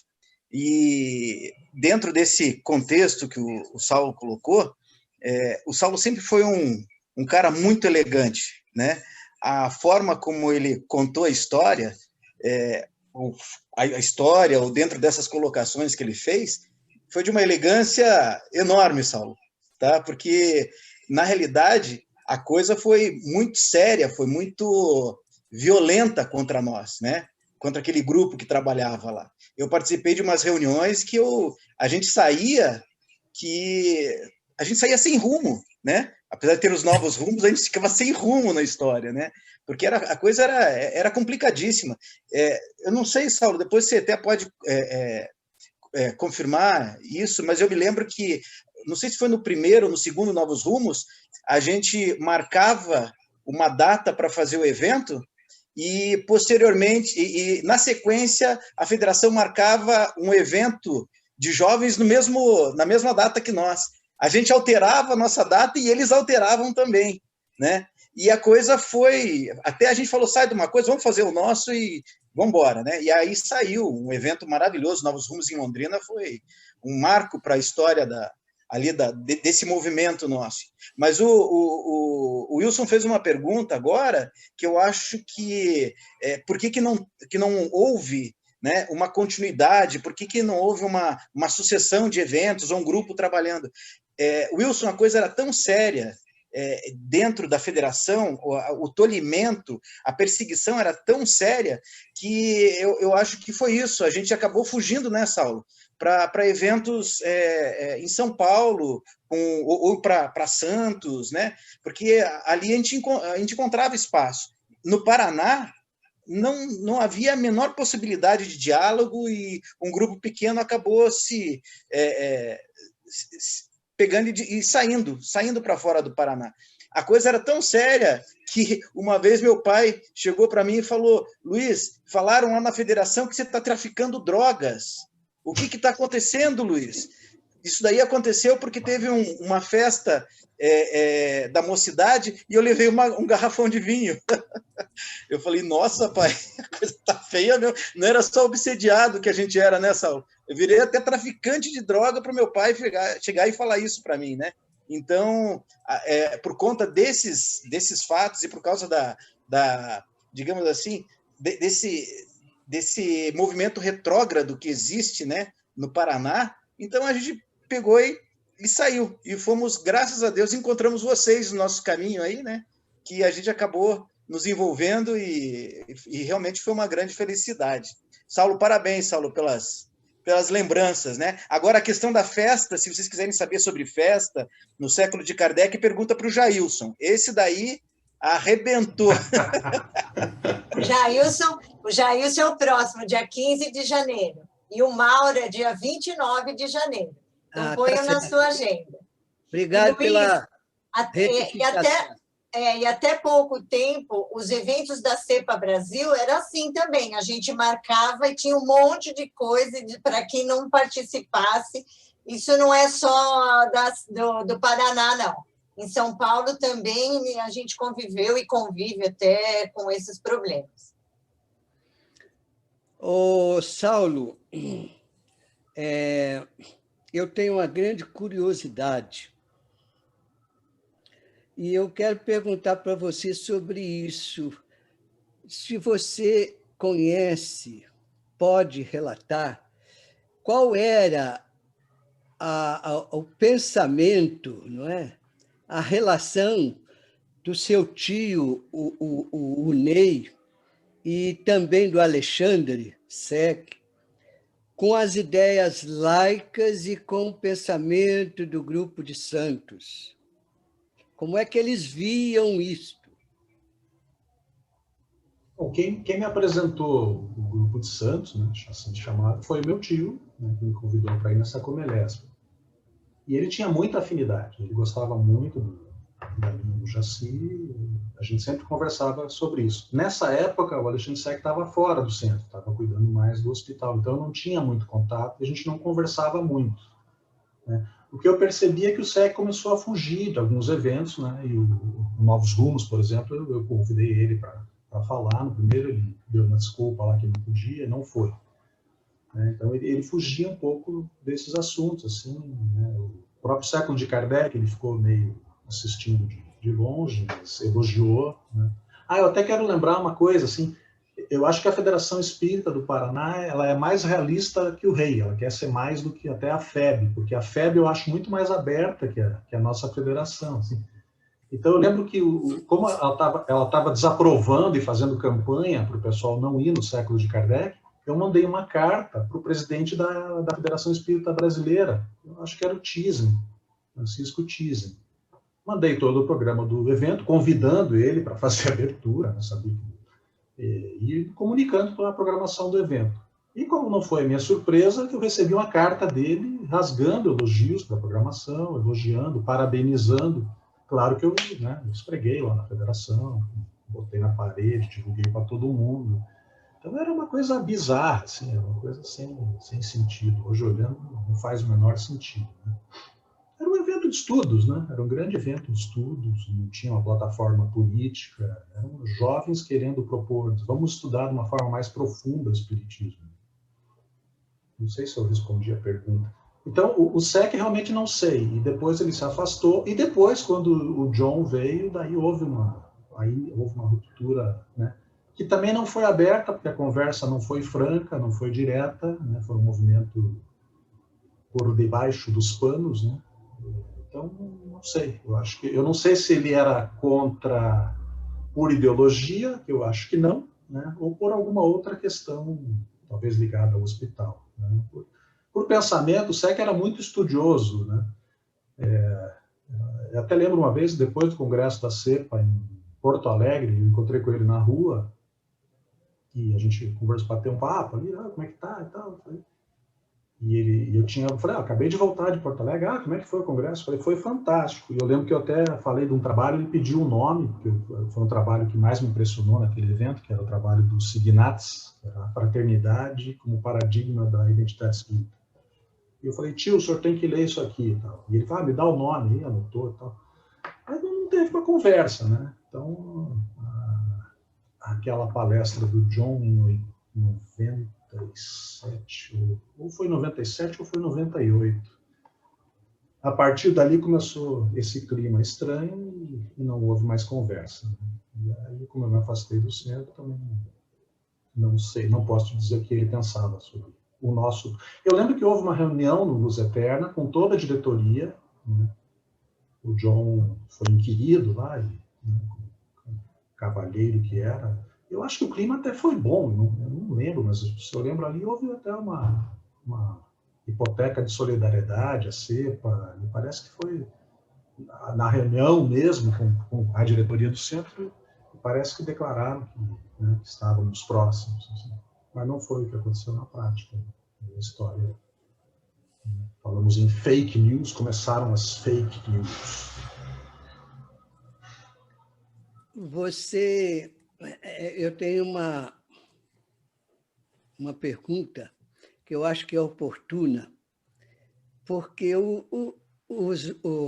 E dentro desse contexto que o Saulo colocou, o Saulo sempre foi um cara muito elegante, né? A forma como ele contou a história, a história, ou dentro dessas colocações que ele fez, foi de uma elegância enorme, Saulo, tá? Porque, na realidade, a coisa foi muito séria, foi muito violenta contra nós, né? Contra aquele grupo que trabalhava lá. Eu participei de umas reuniões que a gente saía sem rumo, né? Apesar de ter os novos rumos, a gente ficava sem rumo na história, né? Porque a coisa era complicadíssima. Eu não sei, Saulo, depois você até pode confirmar isso, mas eu me lembro que, não sei se foi no primeiro ou no segundo Novos Rumos, a gente marcava uma data para fazer o evento e, posteriormente, na sequência, a federação marcava um evento de jovens na mesma data que nós. A gente alterava a nossa data e eles alteravam também, né? E a coisa foi... Até a gente falou, sai de uma coisa, vamos fazer o nosso e vamos embora, né? E aí saiu um evento maravilhoso, Novos Rumos em Londrina, foi um marco para a história desse movimento nosso. Mas o Wilson fez uma pergunta agora que eu acho que... por que não houve, né, uma continuidade? Por que não houve uma sucessão de eventos ou um grupo trabalhando? Wilson, a coisa era tão séria dentro da federação, o tolimento, a perseguição era tão séria que eu acho que foi isso. A gente acabou fugindo, né, Saulo? Para eventos em São Paulo ou para Santos, né? Porque ali a gente encontrava espaço. No Paraná, não havia a menor possibilidade de diálogo e um grupo pequeno acabou se pegando e saindo para fora do Paraná. A coisa era tão séria que uma vez meu pai chegou para mim e falou: Luiz, falaram lá na federação que você está traficando drogas. O que está acontecendo, Luiz? Isso daí aconteceu porque teve uma festa da mocidade e eu levei um garrafão de vinho. Eu falei, nossa, pai, a coisa tá feia, meu. Não era só obsediado que a gente era, né, Saulo? Eu virei até traficante de droga para o meu pai chegar e falar isso para mim, né? Então, por conta desses fatos e por causa digamos assim, desse movimento retrógrado que existe, né, no Paraná, então a gente pegou e saiu. E fomos, graças a Deus, encontramos vocês no nosso caminho aí, né, que a gente acabou nos envolvendo e realmente foi uma grande felicidade. Saulo, parabéns, Saulo, pelas lembranças, né? Agora, a questão da festa, se vocês quiserem saber sobre festa no século de Kardec, pergunta para o Jailson. Esse daí arrebentou. O Jailson é o próximo, dia 15 de janeiro. E o Mauro é dia 29 de janeiro. Então, ponham na sua agenda. Obrigado pela E retificação. e até pouco tempo, os eventos da CEPA Brasil era assim também. A gente marcava e tinha um monte de coisa para quem não participasse. Isso não é só do Paraná, não. Em São Paulo também a gente conviveu e convive até com esses problemas. Ô, Saulo, eu tenho uma grande curiosidade e eu quero perguntar para você sobre isso. Se você conhece, pode relatar qual era o pensamento, não é? A relação do seu tio, o Ney, e também do Alexandre Sec, com as ideias laicas e com o pensamento do grupo de santos. Como é que eles viam isto? Bom, quem me apresentou o grupo de santos, né, assim chamado, foi o meu tio, né, que me convidou para ir nessa Comelesp. E ele tinha muita afinidade, ele gostava muito da linha do Jaci, a gente sempre conversava sobre isso. Nessa época, o Alexandre Sec estava fora do centro, estava cuidando mais do hospital, então eu não tinha muito contato e a gente não conversava muito, né? O que eu percebi é que o Sec começou a fugir de alguns eventos, né? E o Novos Rumos, por exemplo, eu convidei ele para falar. No primeiro ele deu uma desculpa lá que não podia, não foi, né? Então ele fugia um pouco desses assuntos, assim, né? O próprio Século de Kardec, ele ficou meio assistindo de longe, mas elogiou, né? Eu até quero lembrar uma coisa, assim, eu acho que a Federação Espírita do Paraná, ela é mais realista que o Rei, ela quer ser mais do que até a FEB, porque a FEB eu acho muito mais aberta que a nossa federação, assim. Então eu lembro que, como ela estava desaprovando e fazendo campanha para o pessoal não ir no Século de Kardec, eu mandei uma carta para o presidente da Federação Espírita Brasileira, eu acho que era o Thyssen, Francisco Thyssen. Mandei todo o programa do evento, convidando ele para fazer a abertura, né, sabia? E comunicando toda a programação do evento. E como não foi a minha surpresa, eu recebi uma carta dele rasgando elogios para a programação, elogiando, parabenizando. Claro que eu esfreguei lá na federação, botei na parede, divulguei para todo mundo. Então era uma coisa bizarra, assim, era uma coisa sem sentido. Hoje, olhando, não faz o menor sentido, né? Era um evento de estudos, né? Era um grande evento de estudos, não tinha uma plataforma política, eram jovens querendo propor, vamos estudar de uma forma mais profunda o espiritismo. Não sei se eu respondi a pergunta. Então, o SEC realmente não sei, e depois ele se afastou, e depois, quando o John veio, daí houve uma ruptura, né? Que também não foi aberta, porque a conversa não foi franca, não foi direta, né? Foi um movimento por debaixo dos panos, né? Então, não sei. Eu não sei se ele era contra por ideologia, que eu acho que não, né? Ou por alguma outra questão, talvez ligada ao hospital, né? Por pensamento, o SEC era muito estudioso, né? Eu até lembro uma vez, depois do congresso da CEPA, em Porto Alegre, eu encontrei com ele na rua, e a gente conversou, bateu um papo ali, como é que tá e tal. Eu falei, acabei de voltar de Porto Alegre, como é que foi o congresso? Eu falei, foi fantástico. E eu lembro que eu até falei de um trabalho, ele pediu o nome, porque foi um trabalho que mais me impressionou naquele evento, que era o trabalho do Signatis, a fraternidade como paradigma da identidade espírita. E eu falei, tio, o senhor tem que ler isso aqui e tal. E ele falou, me dá o nome, aí anotou e tal. Mas não teve uma conversa, né? Então, aquela palestra do John em 97, ou foi 97 ou foi 98. A partir dali começou esse clima estranho e não houve mais conversa. E aí, como eu me afastei do centro, também não sei, não posso dizer o que ele pensava sobre o nosso... Eu lembro que houve uma reunião no Luz Eterna com toda a diretoria, né? O John foi inquirido lá, né? Cavalheiro que era. Eu acho que o clima até foi bom, eu não lembro, mas se eu lembro ali, houve até uma hipoteca de solidariedade, a CEPA, me parece que foi na reunião mesmo com a diretoria do centro, parece que declararam que, né, que estávamos próximos, assim. Mas não foi o que aconteceu na prática, na história. Falamos em fake news, começaram as fake news. Eu tenho uma pergunta que eu acho que é oportuna, porque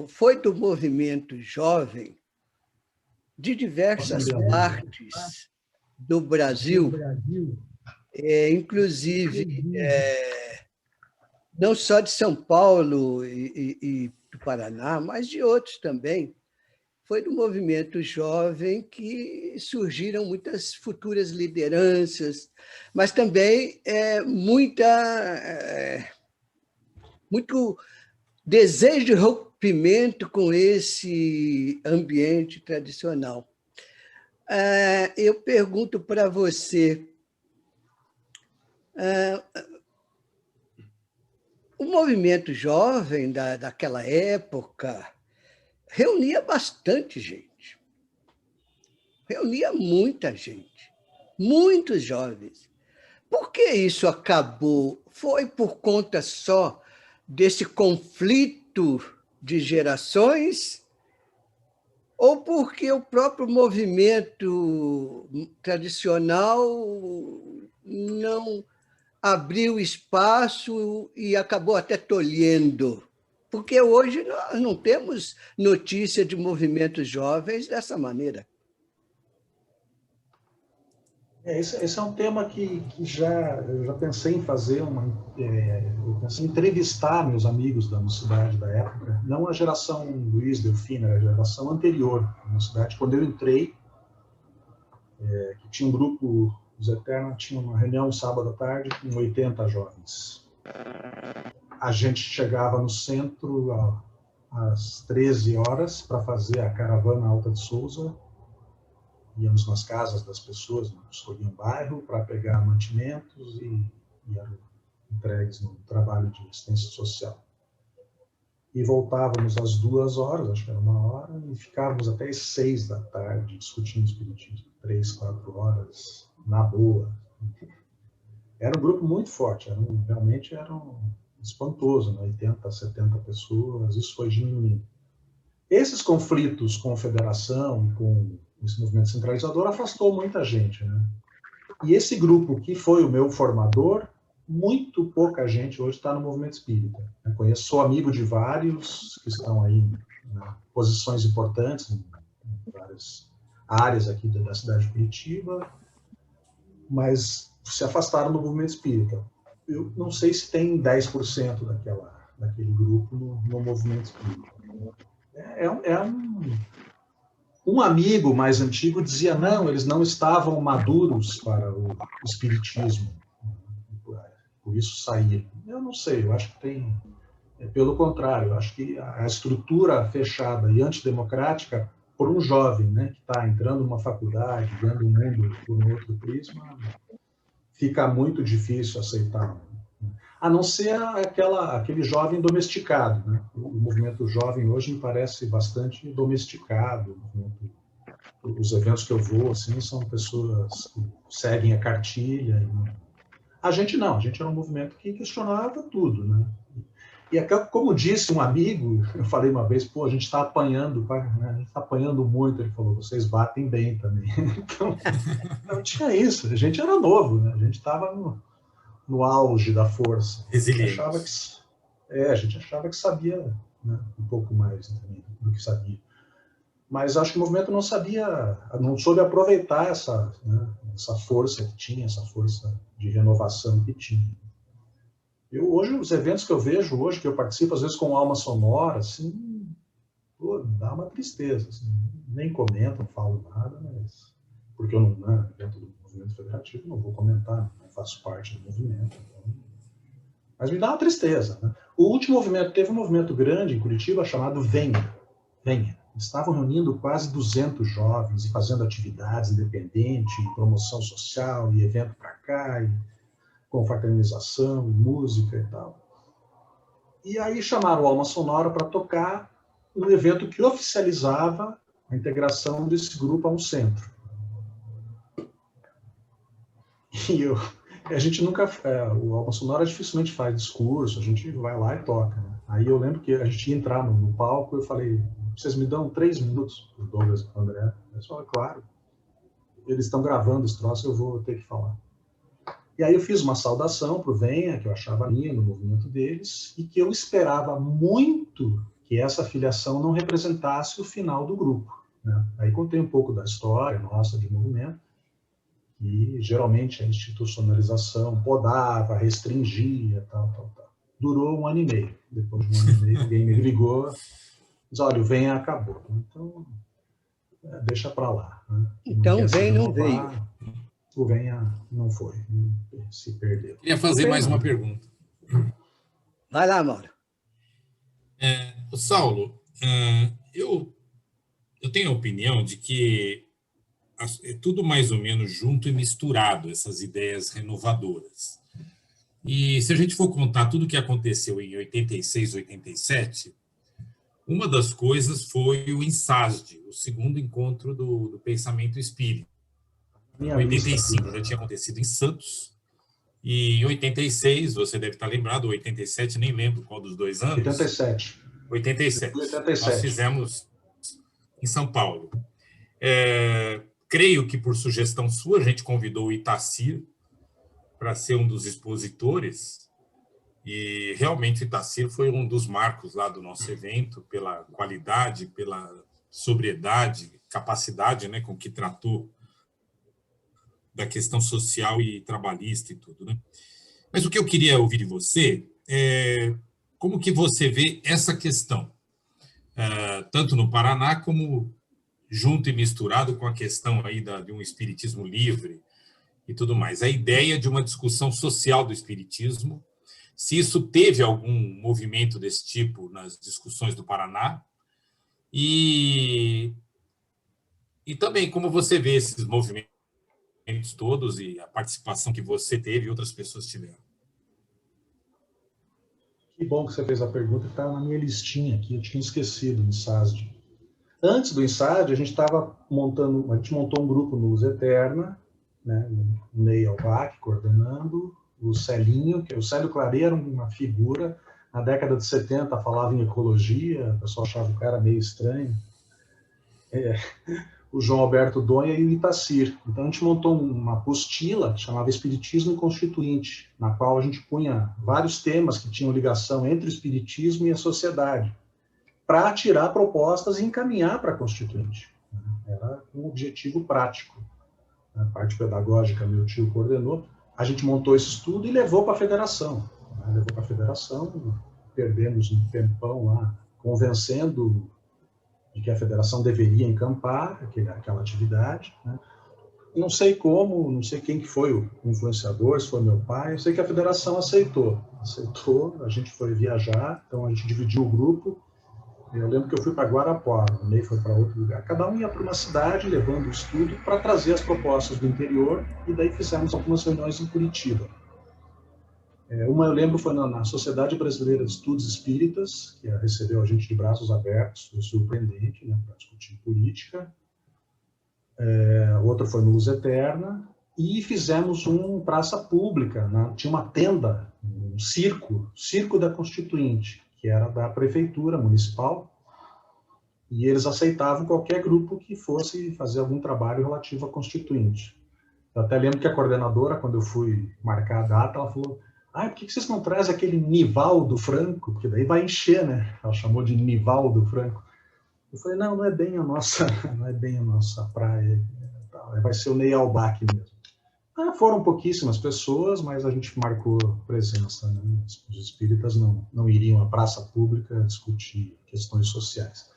foi do movimento jovem de diversas partes do Brasil, inclusive não só de São Paulo e do Paraná, mas de outros também. Foi do movimento jovem que surgiram muitas futuras lideranças, mas também muito desejo de rompimento com esse ambiente tradicional. Eu pergunto para você, o movimento jovem daquela época reunia bastante gente, reunia muita gente, muitos jovens. Por que isso acabou? Foi por conta só desse conflito de gerações ou porque o próprio movimento tradicional não abriu espaço e acabou até tolhendo? Porque hoje nós não temos notícia de movimentos jovens dessa maneira. Esse é um tema que eu já pensei em fazer, eu pensei em entrevistar meus amigos da mocidade da época, não a geração Luiz Delfino, era a geração anterior à mocidade. Quando eu entrei, que tinha um grupo, os Eternos, tinha uma reunião sábado à tarde com 80 jovens. A gente chegava no centro às 13 horas para fazer a caravana Alta de Souza. Íamos nas casas das pessoas, escolhiam um bairro para pegar mantimentos e eram entregues no trabalho de assistência social. E voltávamos às 2 horas, acho que era 1 hora, e ficávamos até às 6 da tarde discutindo espiritismo, 3, 4 horas, na boa. Era um grupo muito forte, realmente era espantoso, né? 80, 70 pessoas, isso foi diminuindo. Esses conflitos com a federação, com esse movimento centralizador, afastou muita gente, né? E esse grupo que foi o meu formador, muito pouca gente hoje está no movimento espírita. Eu sou amigo de vários que estão aí em posições importantes, em várias áreas aqui da cidade de Curitiba, mas se afastaram do movimento espírita. Eu não sei se tem 10% daquele grupo no movimento espírita. Um amigo mais antigo dizia, não, eles não estavam maduros para o espiritismo, por isso saíram. Eu não sei, eu acho que tem, pelo contrário, eu acho que a estrutura fechada e antidemocrática, por um jovem, né, que está entrando numa faculdade, vendo o mundo por um outro prisma, fica muito difícil aceitar, a não ser aquele jovem domesticado, né? O movimento jovem hoje me parece bastante domesticado. Os eventos que eu vou assim, são pessoas que seguem a cartilha. A gente não, a gente era um movimento que questionava tudo, né? E como disse um amigo, eu falei uma vez, a gente está apanhando, né? A gente está apanhando muito. Ele falou, vocês batem bem também. Então, não tinha isso, a gente era novo, né? A gente estava no auge da força. A gente achava que sabia, né, um pouco mais do que sabia. Mas acho que o movimento não soube aproveitar essa força que tinha, essa força de renovação que tinha. Hoje, os eventos que eu vejo hoje, que eu participo, às vezes com alma sonora, assim, dá uma tristeza. Assim, nem comento, não falo nada, mas porque eu não, dentro do movimento federativo, não vou comentar, não faço parte do movimento. Então, mas me dá uma tristeza, né? O último movimento, teve um movimento grande em Curitiba chamado Venha. Estavam reunindo quase 200 jovens e fazendo atividades independentes, promoção social e evento para cá, e confraternização, música e tal. E aí chamaram o Alma Sonora para tocar um evento que oficializava a integração desse grupo a um centro. E A gente nunca... o Alma Sonora dificilmente faz discurso, a gente vai lá e toca, né? Aí eu lembro que a gente ia entrar no palco, eu falei, vocês me dão 3 minutos, o Douglas e o André. Eles falaram, claro, eles estão gravando esse troço, eu vou ter que falar. E aí eu fiz uma saudação para o Venha, que eu achava lindo no movimento deles, e que eu esperava muito que essa filiação não representasse o final do grupo, né? Aí contei um pouco da história nossa de movimento, e geralmente a institucionalização podava, restringia, tal. Durou 1 ano e meio. Depois de 1 ano e meio, alguém me ligou, disse, olha, o Venha acabou. Então, deixa para lá. Né? Então, o Venha não veio. O Venha não foi, se perdeu. Queria fazer mais uma pergunta. Vai lá, Mauro. Saulo, eu tenho a opinião de que é tudo mais ou menos junto e misturado, essas ideias renovadoras. E se a gente for contar tudo o que aconteceu em 86, 87, uma das coisas foi o INSASD, o segundo encontro do pensamento espírita. Em 85 já tinha acontecido em Santos, e em 86, você deve estar lembrado, 87, nem lembro qual dos 2 anos. 87. Nós fizemos em São Paulo. Creio que por sugestão sua, a gente convidou o Itacir para ser um dos expositores, e realmente o Itacir foi um dos marcos lá do nosso evento, pela qualidade, pela sobriedade, capacidade, né, com que tratou da questão social e trabalhista e tudo, né? Mas o que eu queria ouvir de você é como que você vê essa questão, tanto no Paraná como junto e misturado com a questão aí de um espiritismo livre e tudo mais. A ideia de uma discussão social do espiritismo, se isso teve algum movimento desse tipo nas discussões do Paraná, e também como você vê esses movimentos todos e a participação que você teve e outras pessoas tiveram. Que bom que você fez a pergunta, que está na minha listinha aqui, eu tinha esquecido o INSASD. Antes do INSASD, a gente montou um grupo no Luz Eterna, né, o Ney Albac coordenando, o Celinho, que o Célio Claret era uma figura, na década de 70 falava em ecologia, o pessoal achava o cara meio estranho. O João Alberto Donha e o Itacir. Então a gente montou uma apostila que chamava Espiritismo e Constituinte, na qual a gente punha vários temas que tinham ligação entre o espiritismo e a sociedade, para tirar propostas e encaminhar para a Constituinte. Era um objetivo prático. A parte pedagógica, meu tio coordenou. A gente montou esse estudo e levou para a federação. Perdemos um tempão lá, convencendo de que a federação deveria encampar aquela atividade, né? Não sei como, não sei quem que foi o influenciador, se foi meu pai, eu sei que a federação aceitou, a gente foi viajar, então a gente dividiu o grupo. Eu lembro que eu fui para Guarapuava, o Ney foi para outro lugar. Cada um ia para uma cidade, levando o estudo para trazer as propostas do interior, e daí fizemos algumas reuniões em Curitiba. Uma, eu lembro, foi na Sociedade Brasileira de Estudos Espíritas, que recebeu a gente de braços abertos, foi surpreendente, né, para discutir política. Outra foi no Luz Eterna, e fizemos um praça pública, né? Tinha uma tenda, um circo da Constituinte, que era da prefeitura municipal, e eles aceitavam qualquer grupo que fosse fazer algum trabalho relativo à Constituinte. Eu até lembro que a coordenadora, quando eu fui marcar a data, ela falou: por que vocês não trazem aquele Nivaldo Franco? Porque daí vai encher, né? Ela chamou de Nivaldo Franco. Eu falei, não é bem a nossa praia. Vai ser o Ney Albac mesmo. Foram pouquíssimas pessoas, mas a gente marcou presença, né? Os espíritas não iriam à praça pública discutir questões sociais.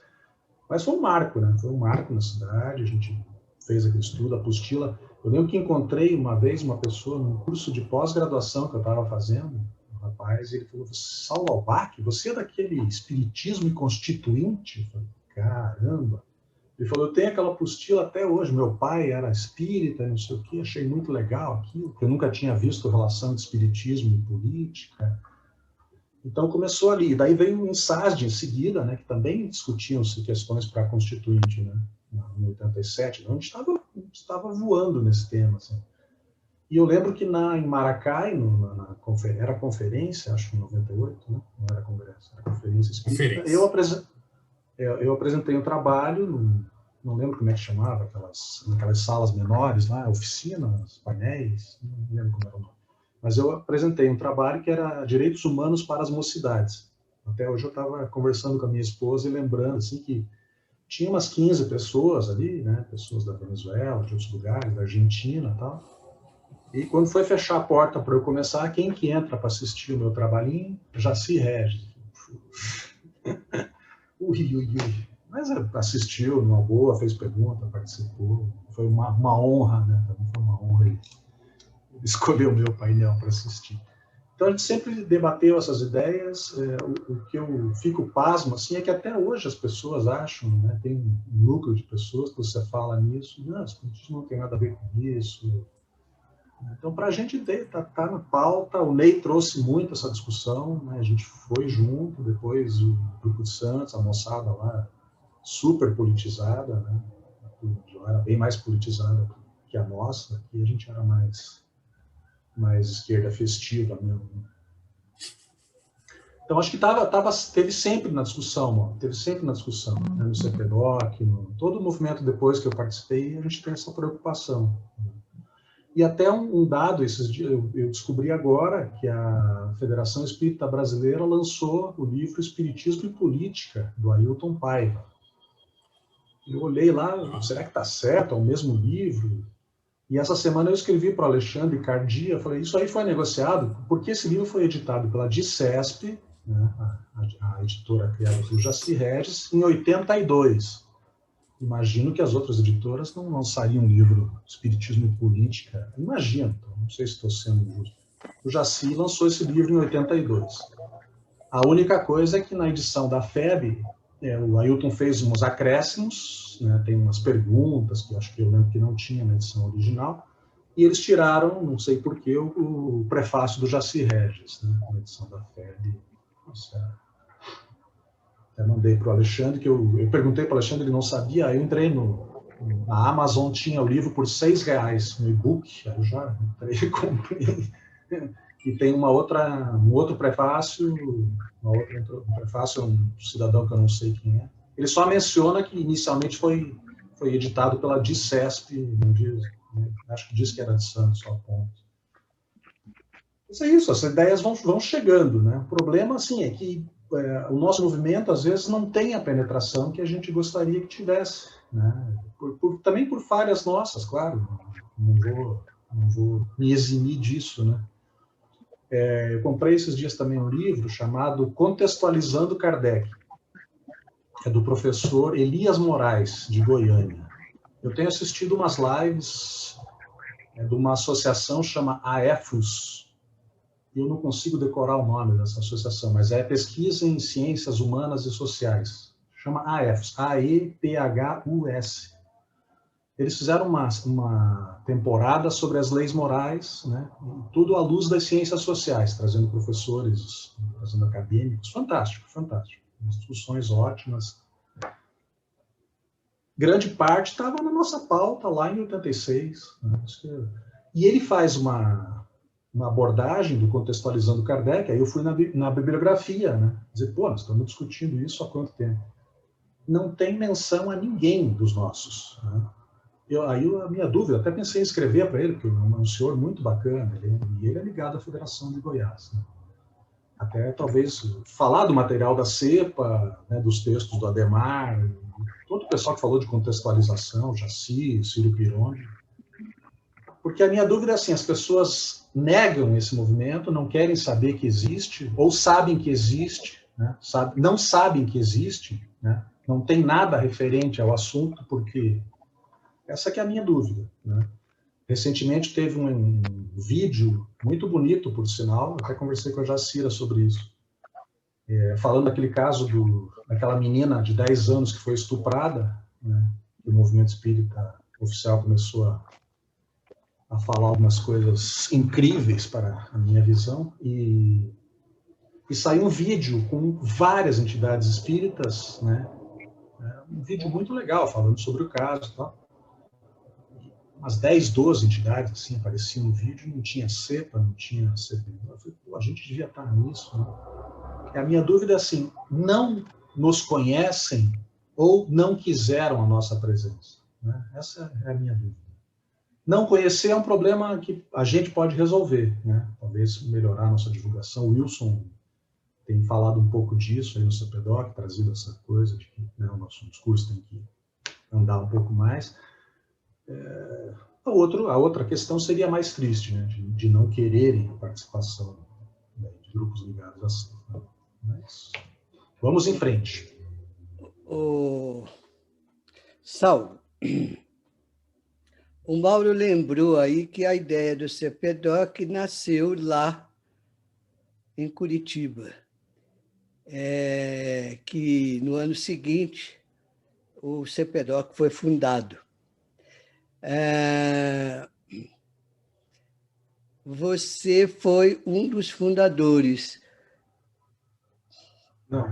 Mas foi um marco, né? Foi um marco na cidade, a gente fez aquele estudo, a apostila. Eu lembro que encontrei uma vez uma pessoa num curso de pós-graduação que eu estava fazendo, um rapaz, e ele falou: Saulo Albac, você é daquele espiritismo e constituinte? Eu falei, caramba! Ele falou: eu tenho aquela apostila até hoje, meu pai era espírita, não sei o quê, achei muito legal aquilo, porque eu nunca tinha visto relação de espiritismo e política. Então começou ali, daí veio o INSASD em seguida, né, que também discutiam-se questões para a Constituinte, né, em 87, então a gente estava voando nesse tema, assim. E eu lembro que em Maracai, era conferência, acho que em 98, né? Não era congresso, era conferência espírita. Eu apresentei um trabalho, não lembro como é que chamava, aquelas salas menores lá, oficinas, painéis, não lembro como era o nome. Mas eu apresentei um trabalho que era Direitos Humanos para as Mocidades. Até hoje eu estava conversando com a minha esposa e lembrando assim, que tinha umas 15 pessoas ali, né? Pessoas da Venezuela, de outros lugares, da Argentina e tal. E quando foi fechar a porta para eu começar, quem que entra para assistir o meu trabalhinho? Jaci Regis. Ui. Mas assistiu numa boa, fez pergunta, participou. Foi uma honra, né? Também foi uma honra ele escolher o meu painel para assistir. Então a gente sempre debateu essas ideias. O que eu fico pasmo assim, é que até hoje as pessoas acham, né? Tem um núcleo de pessoas que você fala nisso, não, isso não tem nada a ver com isso. Então, para a gente tá na pauta, o Ney trouxe muito essa discussão, né? A gente foi junto, depois o Grupo de Santos, a moçada lá, super politizada, né? Era bem mais politizada que a nossa, aqui a gente era mais esquerda festiva mesmo. Então, acho que teve sempre na discussão, né? No CPDOC, todo o movimento depois que eu participei, a gente tem essa preocupação. E até um dado, esses dias, eu descobri agora que a Federação Espírita Brasileira lançou o livro Espiritismo e Política, do Ailton Paiva. Eu olhei lá, será que está certo? É o mesmo livro? E essa semana eu escrevi para o Alexandre Cardia, falei, isso aí foi negociado, porque esse livro foi editado pela DICESP, né, a editora criada pelo Jaci Regis, em 82. Imagino que as outras editoras não lançariam um livro Espiritismo e Política. Imagino, não sei se estou sendo justo. O Jaci lançou esse livro em 82. A única coisa é que na edição da FEB, o Ailton fez uns acréscimos, né, tem umas perguntas que eu lembro que não tinha na edição original, e eles tiraram, não sei porquê, o prefácio do Jaci Regis, né, na edição da FEB. Eu mandei para o Alexandre, que eu perguntei para o Alexandre, ele não sabia, aí eu entrei na Amazon, tinha o livro por R$6 no e-book, aí eu já entrei e comprei. E tem um outro prefácio, um prefácio, um cidadão que eu não sei quem é. Ele só menciona que inicialmente foi editado pela DICESP, não diz, né? Acho que diz que era de Santos, só ponto. Mas é isso, as ideias vão chegando, né? O problema, assim, é que o nosso movimento, às vezes, não tem a penetração que a gente gostaria que tivesse, né? Também por falhas nossas, claro, não vou me eximir disso, né? Eu comprei esses dias também um livro chamado Contextualizando Kardec, é do professor Elias Moraes, de Goiânia. Eu tenho assistido umas lives de uma associação chama AEFUS. Eu não consigo decorar o nome dessa associação, mas é Pesquisa em Ciências Humanas e Sociais. Chama AEFUS, AEPHUS. Eles fizeram uma temporada sobre as leis morais, né? Tudo à luz das ciências sociais, trazendo professores, trazendo acadêmicos. Fantástico, fantástico. Discussões ótimas. Grande parte estava na nossa pauta lá em 86. Né? E ele faz uma abordagem do Contextualizando Kardec, aí eu fui na bibliografia, né? Dizer, nós estamos discutindo isso há quanto tempo? Não tem menção a ninguém dos nossos, né? Aí a minha dúvida, até pensei em escrever para ele, porque ele é um senhor muito bacana, ele é ligado à Federação de Goiás, né? Até talvez falar do material da CEPA, né, dos textos do Ademar, todo o pessoal que falou de contextualização, Jaci, Círio Pironi. Porque a minha dúvida é assim, as pessoas negam esse movimento, não querem saber que existe, ou sabem que existe, né, não sabem que existe, né, não tem nada referente ao assunto, porque essa que é a minha dúvida, né? Recentemente teve um vídeo muito bonito, por sinal, até conversei com a Jacira sobre isso, falando daquele caso daquela menina de 10 anos que foi estuprada, né? O movimento espírita oficial começou a falar algumas coisas incríveis para a minha visão, e saiu um vídeo com várias entidades espíritas, né? Um vídeo muito legal, falando sobre o caso e tal. umas 10, 12 entidades, assim, apareciam no vídeo, não tinha CEPA, não tinha CPD. Eu falei, pô, a gente devia estar nisso, né? E a minha dúvida é assim, não nos conhecem ou não quiseram a nossa presença? Né? Essa é a minha dúvida. Não conhecer é um problema que a gente pode resolver, né? Talvez melhorar a nossa divulgação. O Wilson tem falado um pouco disso aí no CPDOC, trazido essa coisa de que, né, o nosso discurso tem que andar um pouco mais. A outra questão seria mais triste, né? De não quererem a participação, né, de grupos ligados a si. Né? Mas vamos em frente. Saulo, o Mauro lembrou aí que a ideia do CPDOC nasceu lá em Curitiba, que no ano seguinte o CPDOC foi fundado. Você foi um dos fundadores. Não.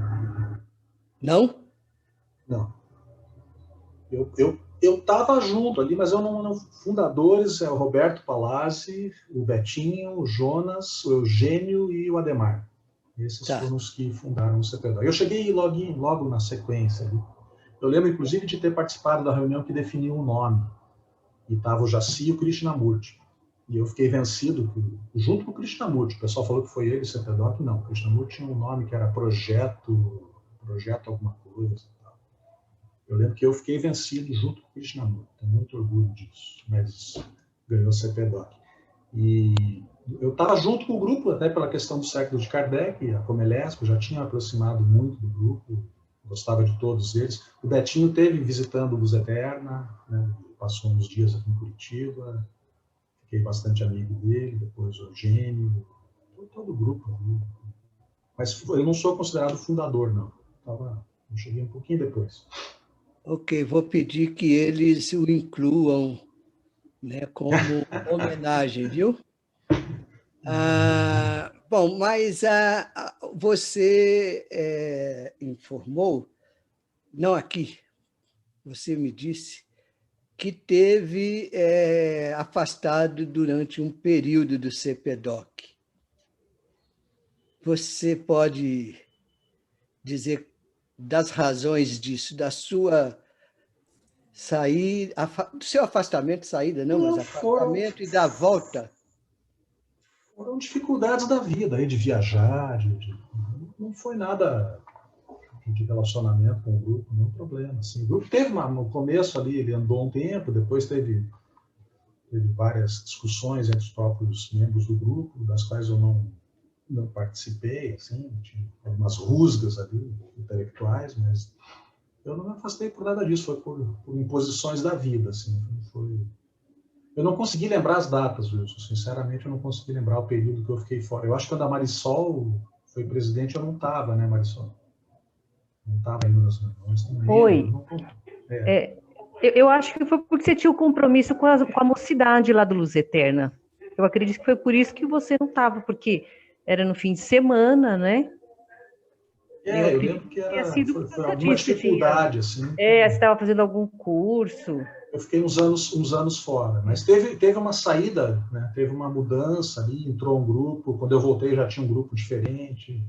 Não? Não. Eu estava junto ali, mas eu não. Fundadores é o Roberto Palazzi, o Betinho, o Jonas, o Eugênio e o Ademar. Esses foram os que fundaram o CPDOC. Eu cheguei logo na sequência ali. Eu lembro, inclusive, de ter participado da reunião que definiu o nome. E estava o Jaci e o Krishnamurti. E eu fiquei vencido junto com o Krishnamurti. O pessoal falou que foi ele, o CPDOC. Não, o Krishnamurti tinha um nome que era projeto alguma coisa. Eu lembro que eu fiquei vencido junto com o Krishnamurti. Tenho muito orgulho disso. Mas ganhou o CPDOC. E eu estava junto com o grupo, até pela questão do século de Kardec, a Comelesp, eu já tinha aproximado muito do grupo, gostava de todos eles. O Betinho teve visitando Luz Eterna, né? Passou uns dias aqui em Curitiba, fiquei bastante amigo dele, depois o Eugênio, todo o grupo. Mas eu não sou considerado fundador, não. Eu cheguei um pouquinho depois. Ok, vou pedir que eles o incluam, né, como homenagem, viu? Bom, mas você informou, não aqui, você me disse, que teve afastado durante um período do CPDOC. Você pode dizer das razões disso, da sua saída, do seu afastamento, saída não, mas afastamento e da volta? Foram dificuldades da vida, aí, de viajar, não foi nada de relacionamento com o grupo, nenhum problema. Assim. O grupo teve, no começo ali, ele andou um tempo, depois teve várias discussões entre os próprios membros do grupo, das quais eu não participei, assim, tinha algumas rusgas ali, intelectuais, mas eu não me afastei por nada disso, foi por imposições da vida, assim, Eu não consegui lembrar as datas, Wilson, sinceramente eu não consegui lembrar o período que eu fiquei fora. Eu acho que quando a Marisol foi presidente, eu não estava, né, Marisol? Não estava ainda nas reuniões. Foi. Eu acho que foi porque você tinha o compromisso com a mocidade lá do Luz Eterna. Eu acredito que foi por isso que você não estava, porque era no fim de semana, né? Eu lembro que foi alguma dificuldade, assim. Você estava fazendo algum curso. Eu fiquei uns anos fora, mas teve uma saída, né? Teve uma mudança ali, entrou um grupo, quando eu voltei já tinha um grupo diferente,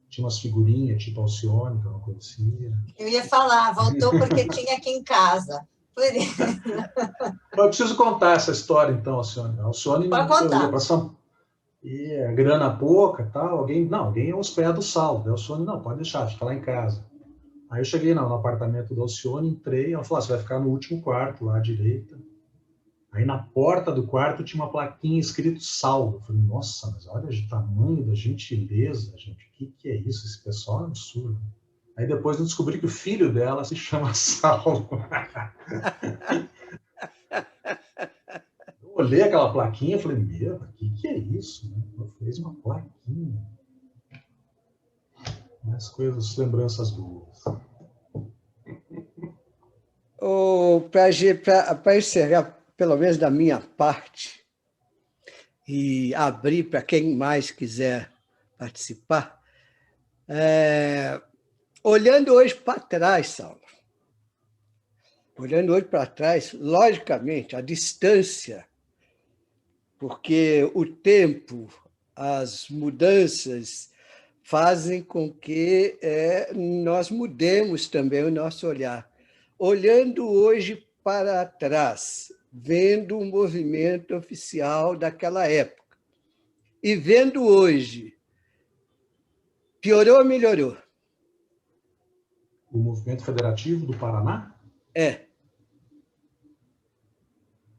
tinha umas figurinhas, tipo Alcione, que eu não conhecia. Eu ia falar, voltou porque tinha aqui em casa. Eu preciso contar essa história, então, Alcione. Alcione pode contar. Para São e a grana pouca, tal, alguém hospeda o Saulo. Alcione, não, pode deixar, fica lá em casa. Aí eu cheguei no apartamento da Alcione, entrei, ela falou, você vai ficar no último quarto, lá à direita. Aí na porta do quarto tinha uma plaquinha escrito Saulo. Eu falei, nossa, mas olha o tamanho da gentileza, gente, o que é isso? Esse pessoal é absurdo. Aí depois eu descobri que o filho dela se chama Saulo. Eu olhei aquela plaquinha e falei, meu, o que é isso? Ela fez uma plaquinha. As coisas, lembranças boas. Para encerrar, pelo menos da minha parte, e abrir para quem mais quiser participar, olhando hoje para trás, Saulo, olhando hoje para trás, logicamente, a distância, porque o tempo, as mudanças fazem com que nós mudemos também o nosso olhar. Olhando hoje para trás, vendo o movimento oficial daquela época e vendo hoje, piorou ou melhorou? O movimento federativo do Paraná? É.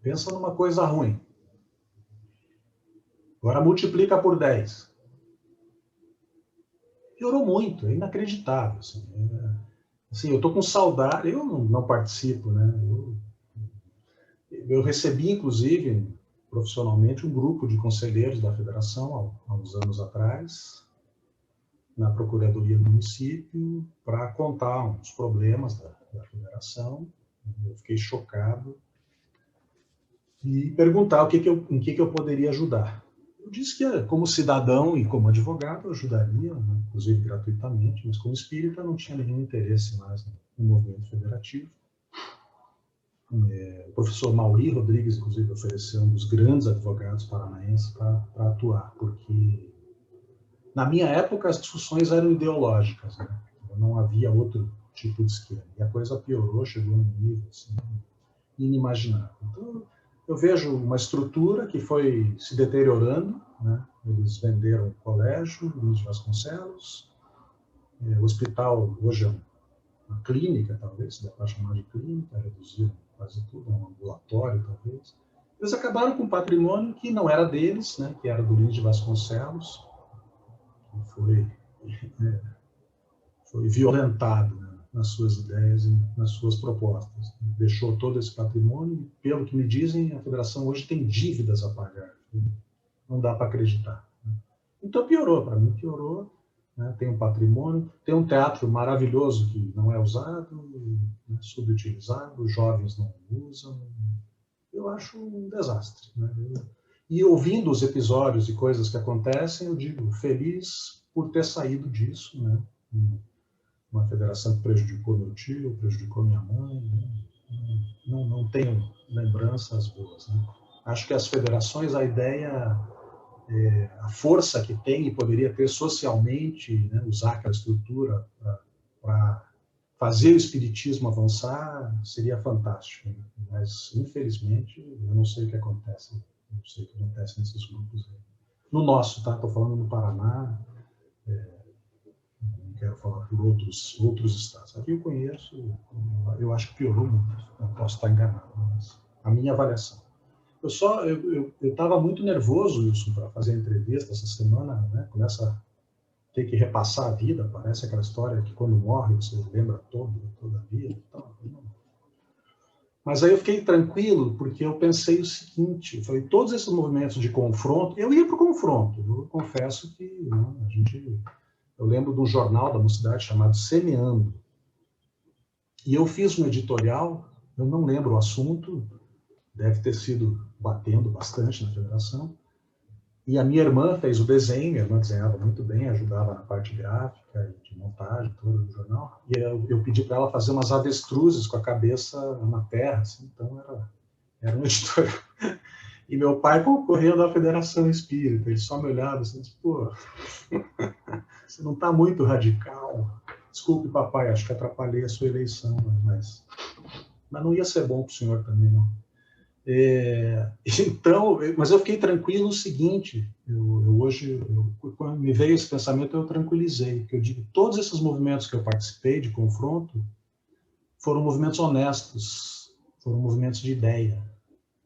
Pensa numa coisa ruim. Agora multiplica por 10. Piorou muito, é inacreditável. Assim, eu estou com saudade, eu não participo, né? Eu recebi, inclusive, profissionalmente, um grupo de conselheiros da federação, há uns anos atrás, na Procuradoria do município, para contar uns problemas da federação. Eu fiquei chocado e perguntar em que eu poderia ajudar. Eu disse que, como cidadão e como advogado, eu ajudaria, né, inclusive gratuitamente, mas como espírita não tinha nenhum interesse mais no movimento federativo. O professor Mauri Rodrigues, inclusive, ofereceu um dos grandes advogados paranaenses para atuar, porque, na minha época, as discussões eram ideológicas, né? Não havia outro tipo de esquema. E a coisa piorou, chegou num nível assim, inimaginável. Então, eu vejo uma estrutura que foi se deteriorando, né? Eles venderam o colégio, Luiz de Vasconcelos, o hospital hoje é uma clínica, talvez, se dá para chamar de clínica, reduziram quase tudo, um ambulatório, talvez. Eles acabaram com um patrimônio que não era deles, né? Que era do Luiz de Vasconcelos, que foi violentado, né, nas suas ideias e nas suas propostas. Deixou todo esse patrimônio e, pelo que me dizem, a federação hoje tem dívidas a pagar. Não dá para acreditar. Então piorou, para mim piorou. Né? Tem um patrimônio, tem um teatro maravilhoso que não é usado, né, subutilizado, os jovens não usam. Eu acho um desastre. Né? E ouvindo os episódios e coisas que acontecem, eu digo, feliz por ter saído disso, né? Uma federação que prejudicou meu tio, prejudicou minha mãe, né? Não tenho lembranças boas. Né? Acho que as federações, a ideia, a força que tem e poderia ter socialmente, né? Usar aquela estrutura para fazer o espiritismo avançar, seria fantástico. Né? Mas, infelizmente, eu não sei o que acontece. Não sei o que acontece nesses grupos. No nosso, tá? Estou falando no Paraná. Não quero falar por outros estados. Aqui eu conheço, eu acho que piorou muito. Eu posso estar enganado, mas a minha avaliação. Eu estava muito nervoso, Wilson, para fazer a entrevista essa semana, né? Começa a ter que repassar a vida, parece aquela história que quando morre você lembra toda a vida. Então, mas aí eu fiquei tranquilo, porque eu pensei o seguinte, foi todos esses movimentos de confronto, eu ia para o confronto, eu confesso que, né, eu lembro de um jornal da mocidade chamado Semeando, e eu fiz um editorial, eu não lembro o assunto, deve ter sido batendo bastante na federação, e a minha irmã fez o desenho, minha irmã desenhava muito bem, ajudava na parte gráfica e de montagem toda do jornal, e eu pedi para ela fazer umas avestruzes com a cabeça na terra, assim, então era um editorial. E meu pai concorrendo à Federação Espírita, ele só me olhava assim, disse, pô, você não está muito radical. Desculpe, papai, acho que atrapalhei a sua eleição, mas não ia ser bom para o senhor também, não. Então, mas eu fiquei tranquilo o seguinte, quando me veio esse pensamento, eu tranquilizei, que eu digo, todos esses movimentos que eu participei de confronto foram movimentos honestos, foram movimentos de ideia.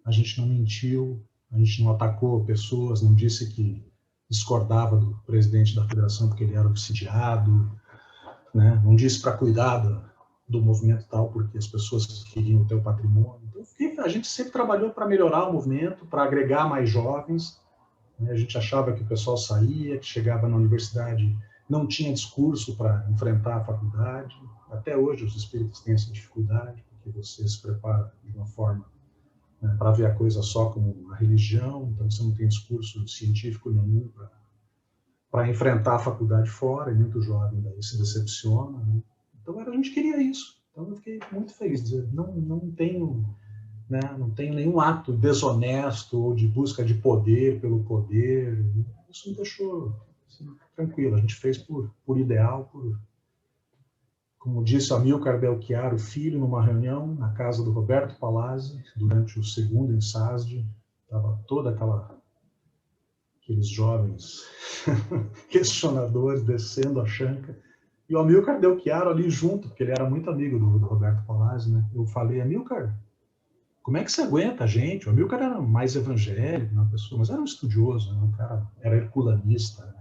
A gente não mentiu, a gente não atacou pessoas, não disse que discordava do presidente da federação porque ele era obsidiado, né? Não disse para cuidar do movimento tal porque as pessoas queriam ter o patrimônio. Então, a gente sempre trabalhou para melhorar o movimento, para agregar mais jovens. Né? A gente achava que o pessoal saía, que chegava na universidade, não tinha discurso para enfrentar a faculdade. Até hoje os espíritos têm essa dificuldade, porque você se prepara de uma forma, né, para ver a coisa só como uma religião, então você não tem discurso científico nenhum para enfrentar a faculdade fora, e muito jovem daí se decepciona. Né? Então a gente queria isso. Então, eu fiquei muito feliz. Não tenho, né, não tenho nenhum ato desonesto ou de busca de poder pelo poder. Isso me deixou assim, tranquilo. A gente fez por ideal, como disse o Amilcar Belchiaro Filho, numa reunião na casa do Roberto Palazzi, durante o segundo INSASD, estava toda aqueles jovens questionadores descendo a chanca, e o Amilcar Belchiaro ali junto, porque ele era muito amigo do Roberto Palazzi, né? Eu falei, Amilcar, como é que você aguenta a gente? O Amilcar era mais evangélico, uma pessoa, mas era um estudioso, né? Um cara, era herculanista, né?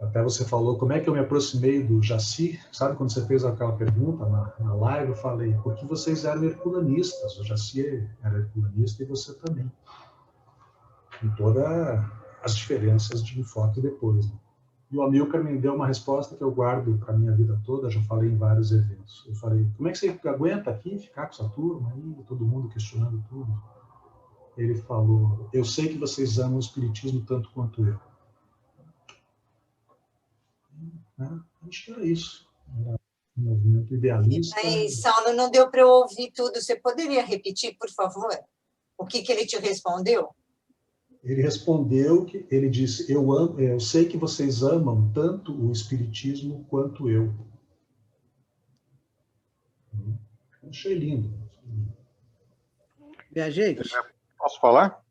Até você falou, como é que eu me aproximei do Jaci? Sabe quando você fez aquela pergunta na live, eu falei, porque vocês eram herculanistas, o Jaci era herculanista e você também. E todas as diferenças de enfoque depois. Né? E o Amilcar me deu uma resposta que eu guardo para a minha vida toda, já falei em vários eventos. Eu falei, como é que você aguenta aqui, ficar com essa turma aí, todo mundo questionando tudo? Ele falou, eu sei que vocês amam o espiritismo tanto quanto eu. Acho que era isso. Era um movimento idealista. Aí, Saulo, não deu para eu ouvir tudo. Você poderia repetir, por favor? O que ele te respondeu? Ele respondeu que ele disse: eu sei que vocês amam tanto o espiritismo quanto eu. Achei lindo. Minha gente. Posso falar?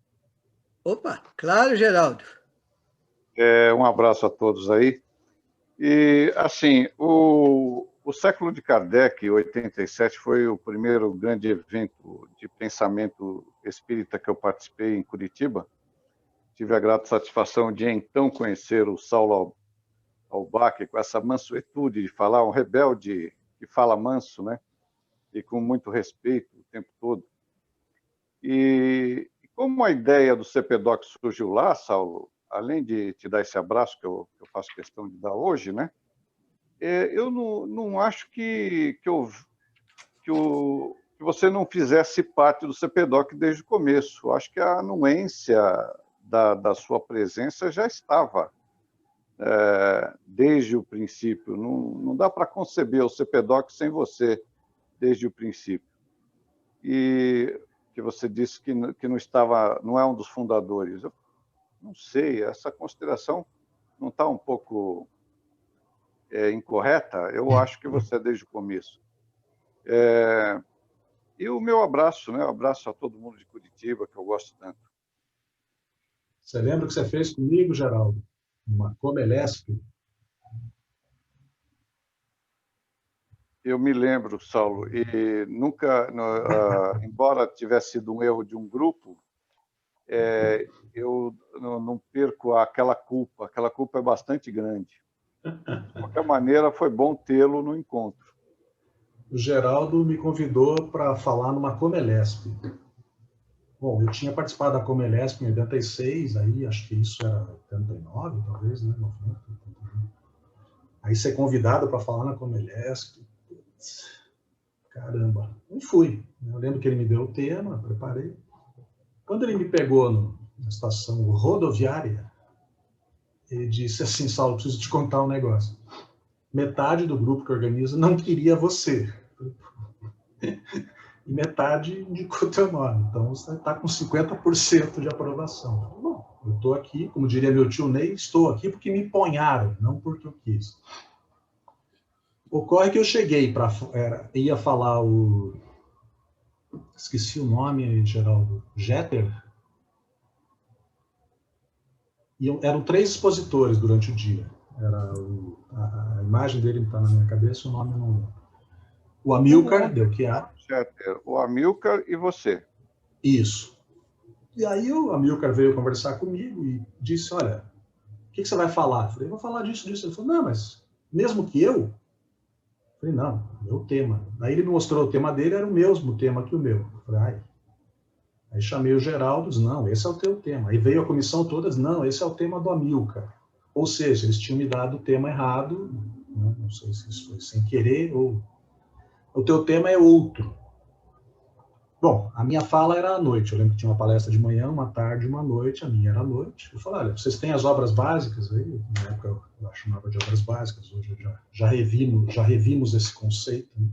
Opa, claro, Geraldo. Um abraço a todos aí. E, assim, o século de Kardec, 87, foi o primeiro grande evento de pensamento espírita que eu participei em Curitiba. Tive a grata satisfação de, então, conhecer o Saulo Albach, com essa mansuetude de falar, um rebelde que fala manso, né? E com muito respeito o tempo todo. E como a ideia do CPDOC surgiu lá, Saulo, além de te dar esse abraço que eu faço questão de dar hoje, né? Eu não acho que você não fizesse parte do CPDOC desde o começo. Eu acho que a anuência da sua presença já estava desde o princípio. Não dá para conceber o CPDOC sem você desde o princípio. E que você disse que não é um dos fundadores. Eu não sei, essa consideração não está um pouco incorreta? Eu acho que você é desde o começo. E o meu abraço, né? Um abraço a todo mundo de Curitiba, que eu gosto tanto. Você lembra o que você fez comigo, Geraldo? Uma Comelesp? Eu me lembro, Saulo, e nunca, embora tivesse sido um erro de um grupo, eu não perco aquela culpa é bastante grande. De qualquer maneira, foi bom tê-lo no encontro. O Geraldo me convidou para falar numa Comelesp. Bom, eu tinha participado da Comelesp em 86, aí acho que isso era 89, talvez, né? 90, 89. Aí ser convidado para falar na Comelesp, caramba, não fui. Eu lembro que ele me deu o tema, preparei. Quando ele me pegou na estação rodoviária, ele disse assim, Saulo, preciso te contar um negócio. Metade do grupo que organiza não queria você. E metade indicou teu nome. Então, você está com 50% de aprovação. Bom, eu estou aqui, como diria meu tio Ney, estou aqui porque me ponharam, não porque eu quis. Ocorre que eu cheguei ia falar esqueci o nome, Geraldo, Jeter. E eram 3 expositores durante o dia. A imagem dele está na minha cabeça, o nome não lembro. O Amilcar Belchiaro. O Amilcar e você. Isso. E aí o Amilcar veio conversar comigo e disse, olha, o que você vai falar? Eu falei, eu vou falar disso. Ele falou, não, mas mesmo que eu? Falei, não, meu tema. Aí ele me mostrou o tema dele, era o mesmo tema que o meu. Eu falei, ai. Aí chamei o Geraldo, disse, não, esse é o teu tema. Aí veio a comissão toda, disse, não, esse é o tema do Amilcar. Ou seja, eles tinham me dado o tema errado, não sei se isso foi sem querer, ou o teu tema é outro. Bom, a minha fala era à noite. Eu lembro que tinha uma palestra de manhã, uma tarde, uma noite. A minha era à noite. Eu falei, olha, vocês têm as obras básicas aí? Na época eu chamava de obras básicas. Hoje já revimos esse conceito. Né?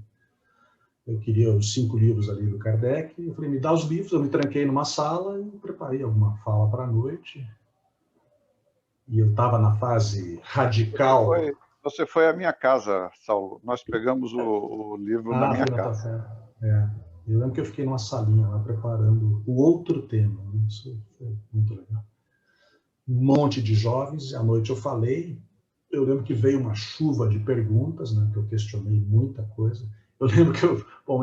eu queria os 5 livros ali do Kardec. Eu falei, me dá os livros. Eu me tranquei numa sala e preparei alguma fala para a noite. E eu estava na fase radical. Você foi à minha casa, Saulo. Nós pegamos o livro na minha casa. Eu lembro que eu fiquei numa salinha lá preparando o outro tema. Isso foi muito legal. Um monte de jovens. À noite eu falei. Eu lembro que veio uma chuva de perguntas, né, que eu questionei muita coisa. Eu lembro que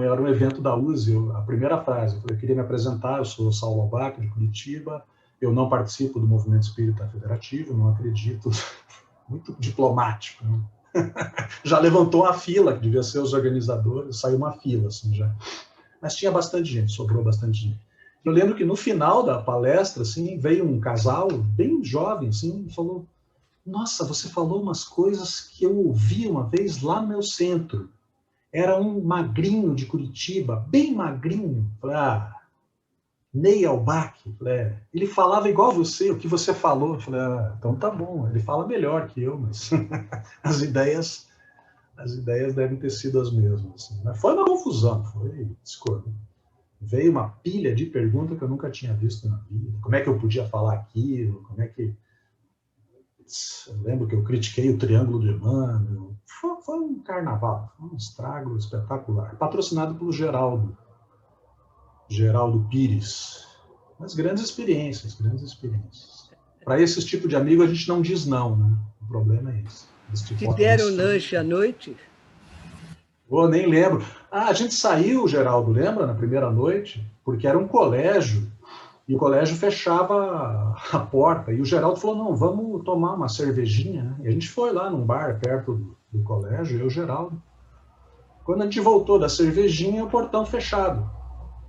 era um evento da USE, a primeira frase, eu queria me apresentar, eu sou Saulo Abac, de Curitiba, eu não participo do movimento espírita federativo, não acredito, muito diplomático. Né? Já levantou a fila, que devia ser os organizadores, saiu uma fila, assim, já. Mas tinha bastante gente, sobrou bastante gente. Eu lembro que no final da palestra, assim, veio um casal bem jovem, assim, e falou, nossa, você falou umas coisas que eu ouvi uma vez lá no meu centro. Era um magrinho de Curitiba, bem magrinho. Falei, Ney Albach. Falei, ele falava igual você, o que você falou. Falei, então tá bom, ele fala melhor que eu, mas as ideias devem ter sido as mesmas. Assim. Mas foi uma confusão, foi discórdia. Veio uma pilha de perguntas que eu nunca tinha visto na vida. Como é que eu podia falar aquilo? Como é que... Eu lembro que eu critiquei o Triângulo do Emmanuel. Foi um carnaval, um estrago espetacular. Patrocinado pelo Geraldo Pires. Mas grandes experiências. Para esse tipo de amigo, a gente não diz não, né? O problema é esse. Te deram lanche à noite? Nem lembro. A gente saiu, Geraldo, lembra? Na primeira noite, porque era um colégio. E o colégio fechava a porta. E o Geraldo falou, não, vamos tomar uma cervejinha. Né? E a gente foi lá num bar perto do colégio, eu e o Geraldo. Quando a gente voltou da cervejinha, o portão fechado.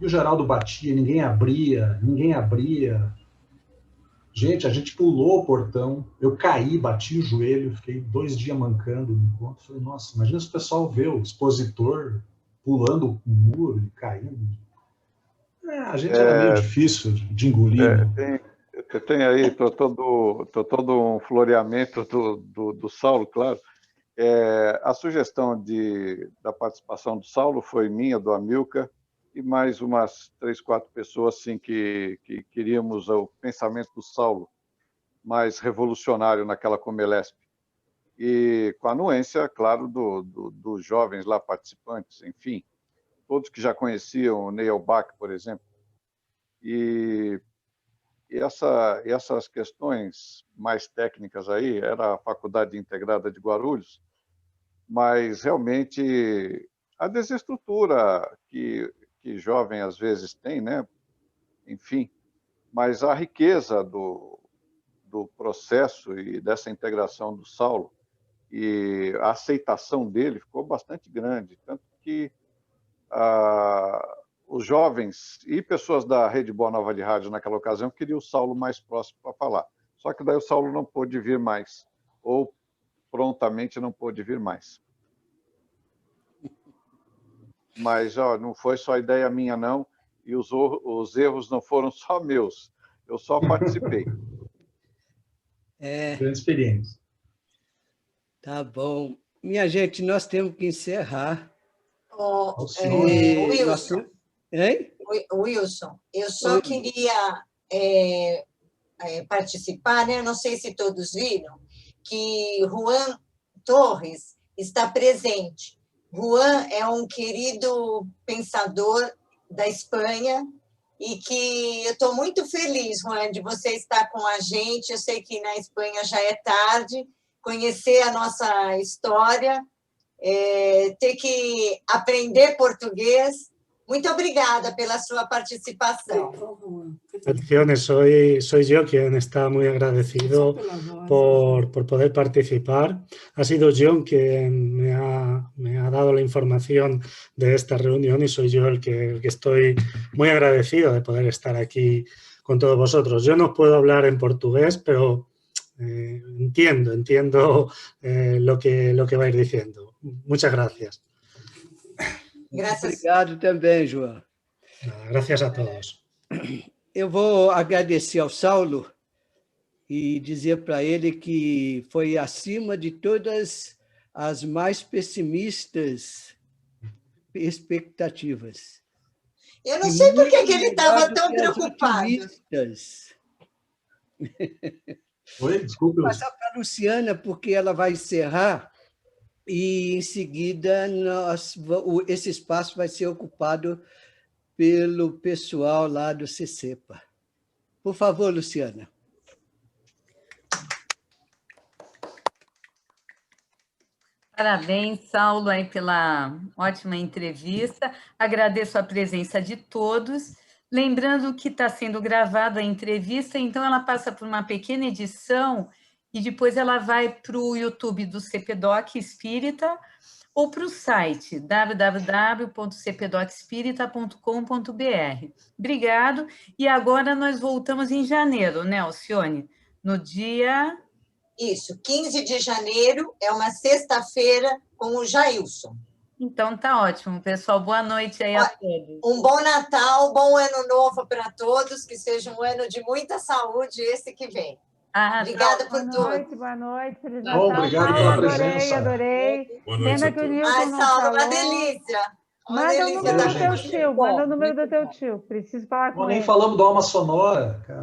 E o Geraldo batia, ninguém abria. Gente, a gente pulou o portão. Eu caí, bati o joelho, fiquei 2 dias mancando no encontro. Falei, nossa, imagina se o pessoal vê o expositor pulando o muro e caindo. A gente era meio difícil de engolir. Tem aí todo um floreamento do Saulo, claro. A sugestão da participação do Saulo foi minha, do Amilcar, e mais umas 3, 4 pessoas assim, que queríamos o pensamento do Saulo mais revolucionário naquela Comelesp. E com a anuência, claro, dos jovens lá participantes, enfim. Todos que já conheciam o Ney Albach, por exemplo. E essas questões mais técnicas aí, era a Faculdade Integrada de Guarulhos, mas realmente a desestrutura que jovem às vezes tem, né? Enfim, mas a riqueza do processo e dessa integração do Saulo e a aceitação dele ficou bastante grande, tanto que os jovens e pessoas da Rede Boa Nova de Rádio naquela ocasião queriam o Saulo mais próximo para falar. Só que daí o Saulo não pôde vir mais, ou prontamente não pôde vir mais. Mas não foi só ideia minha, não, e os erros não foram só meus. Eu só participei. Grande experiência. Tá bom. Minha gente, nós temos que encerrar. Wilson, Wilson, eu só queria participar, né? Não sei se todos viram, que Juan Torres está presente. Juan é um querido pensador da Espanha e que eu estou muito feliz, Juan, de você estar com a gente. Eu sei que na Espanha já é tarde, conhecer a nossa história, ter que aprender português. Muito obrigada pela sua participação. Soy yo quien está muy agradecido por poder participar. Ha sido John quien me ha dado la información de esta reunión y soy yo el que estoy muy agradecido de poder estar aquí con todos vosotros. Yo no puedo hablar en portugués, pero entiendo lo que vais diciendo. Muchas gracias. Obrigado também, João. Gracias a todos. Eu vou agradecer ao Saulo e dizer para ele que foi acima de todas as mais pessimistas expectativas. Eu não sei por que ele estava tão preocupado. Oi, desculpe. Vou passar para a Luciana, porque ela vai encerrar e, em seguida, esse espaço vai ser ocupado pelo pessoal lá do CCEPA. Por favor, Luciana. Parabéns, Saulo, aí pela ótima entrevista. Agradeço a presença de todos. Lembrando que está sendo gravada a entrevista, então ela passa por uma pequena edição e depois ela vai para o YouTube do CPDOC Espírita ou para o site www.cpdocespirita.com.br. Obrigado. E agora nós voltamos em janeiro, né, Alcione? No dia... Isso, 15 de janeiro, é uma sexta-feira, com o Jailson. Então, tá ótimo, pessoal. Boa noite aí a todos. Um bom Natal, bom Ano Novo para todos, que seja um ano de muita saúde esse que vem. Obrigada por tudo. Boa noite, feliz Natal. Obrigado pela presença. Adorei. Boa noite a todos. Ai, Saulo, uma delícia. Manda o número do teu tio, manda o número do teu tio. Preciso falar com ele. Nem falamos da alma sonora, cara.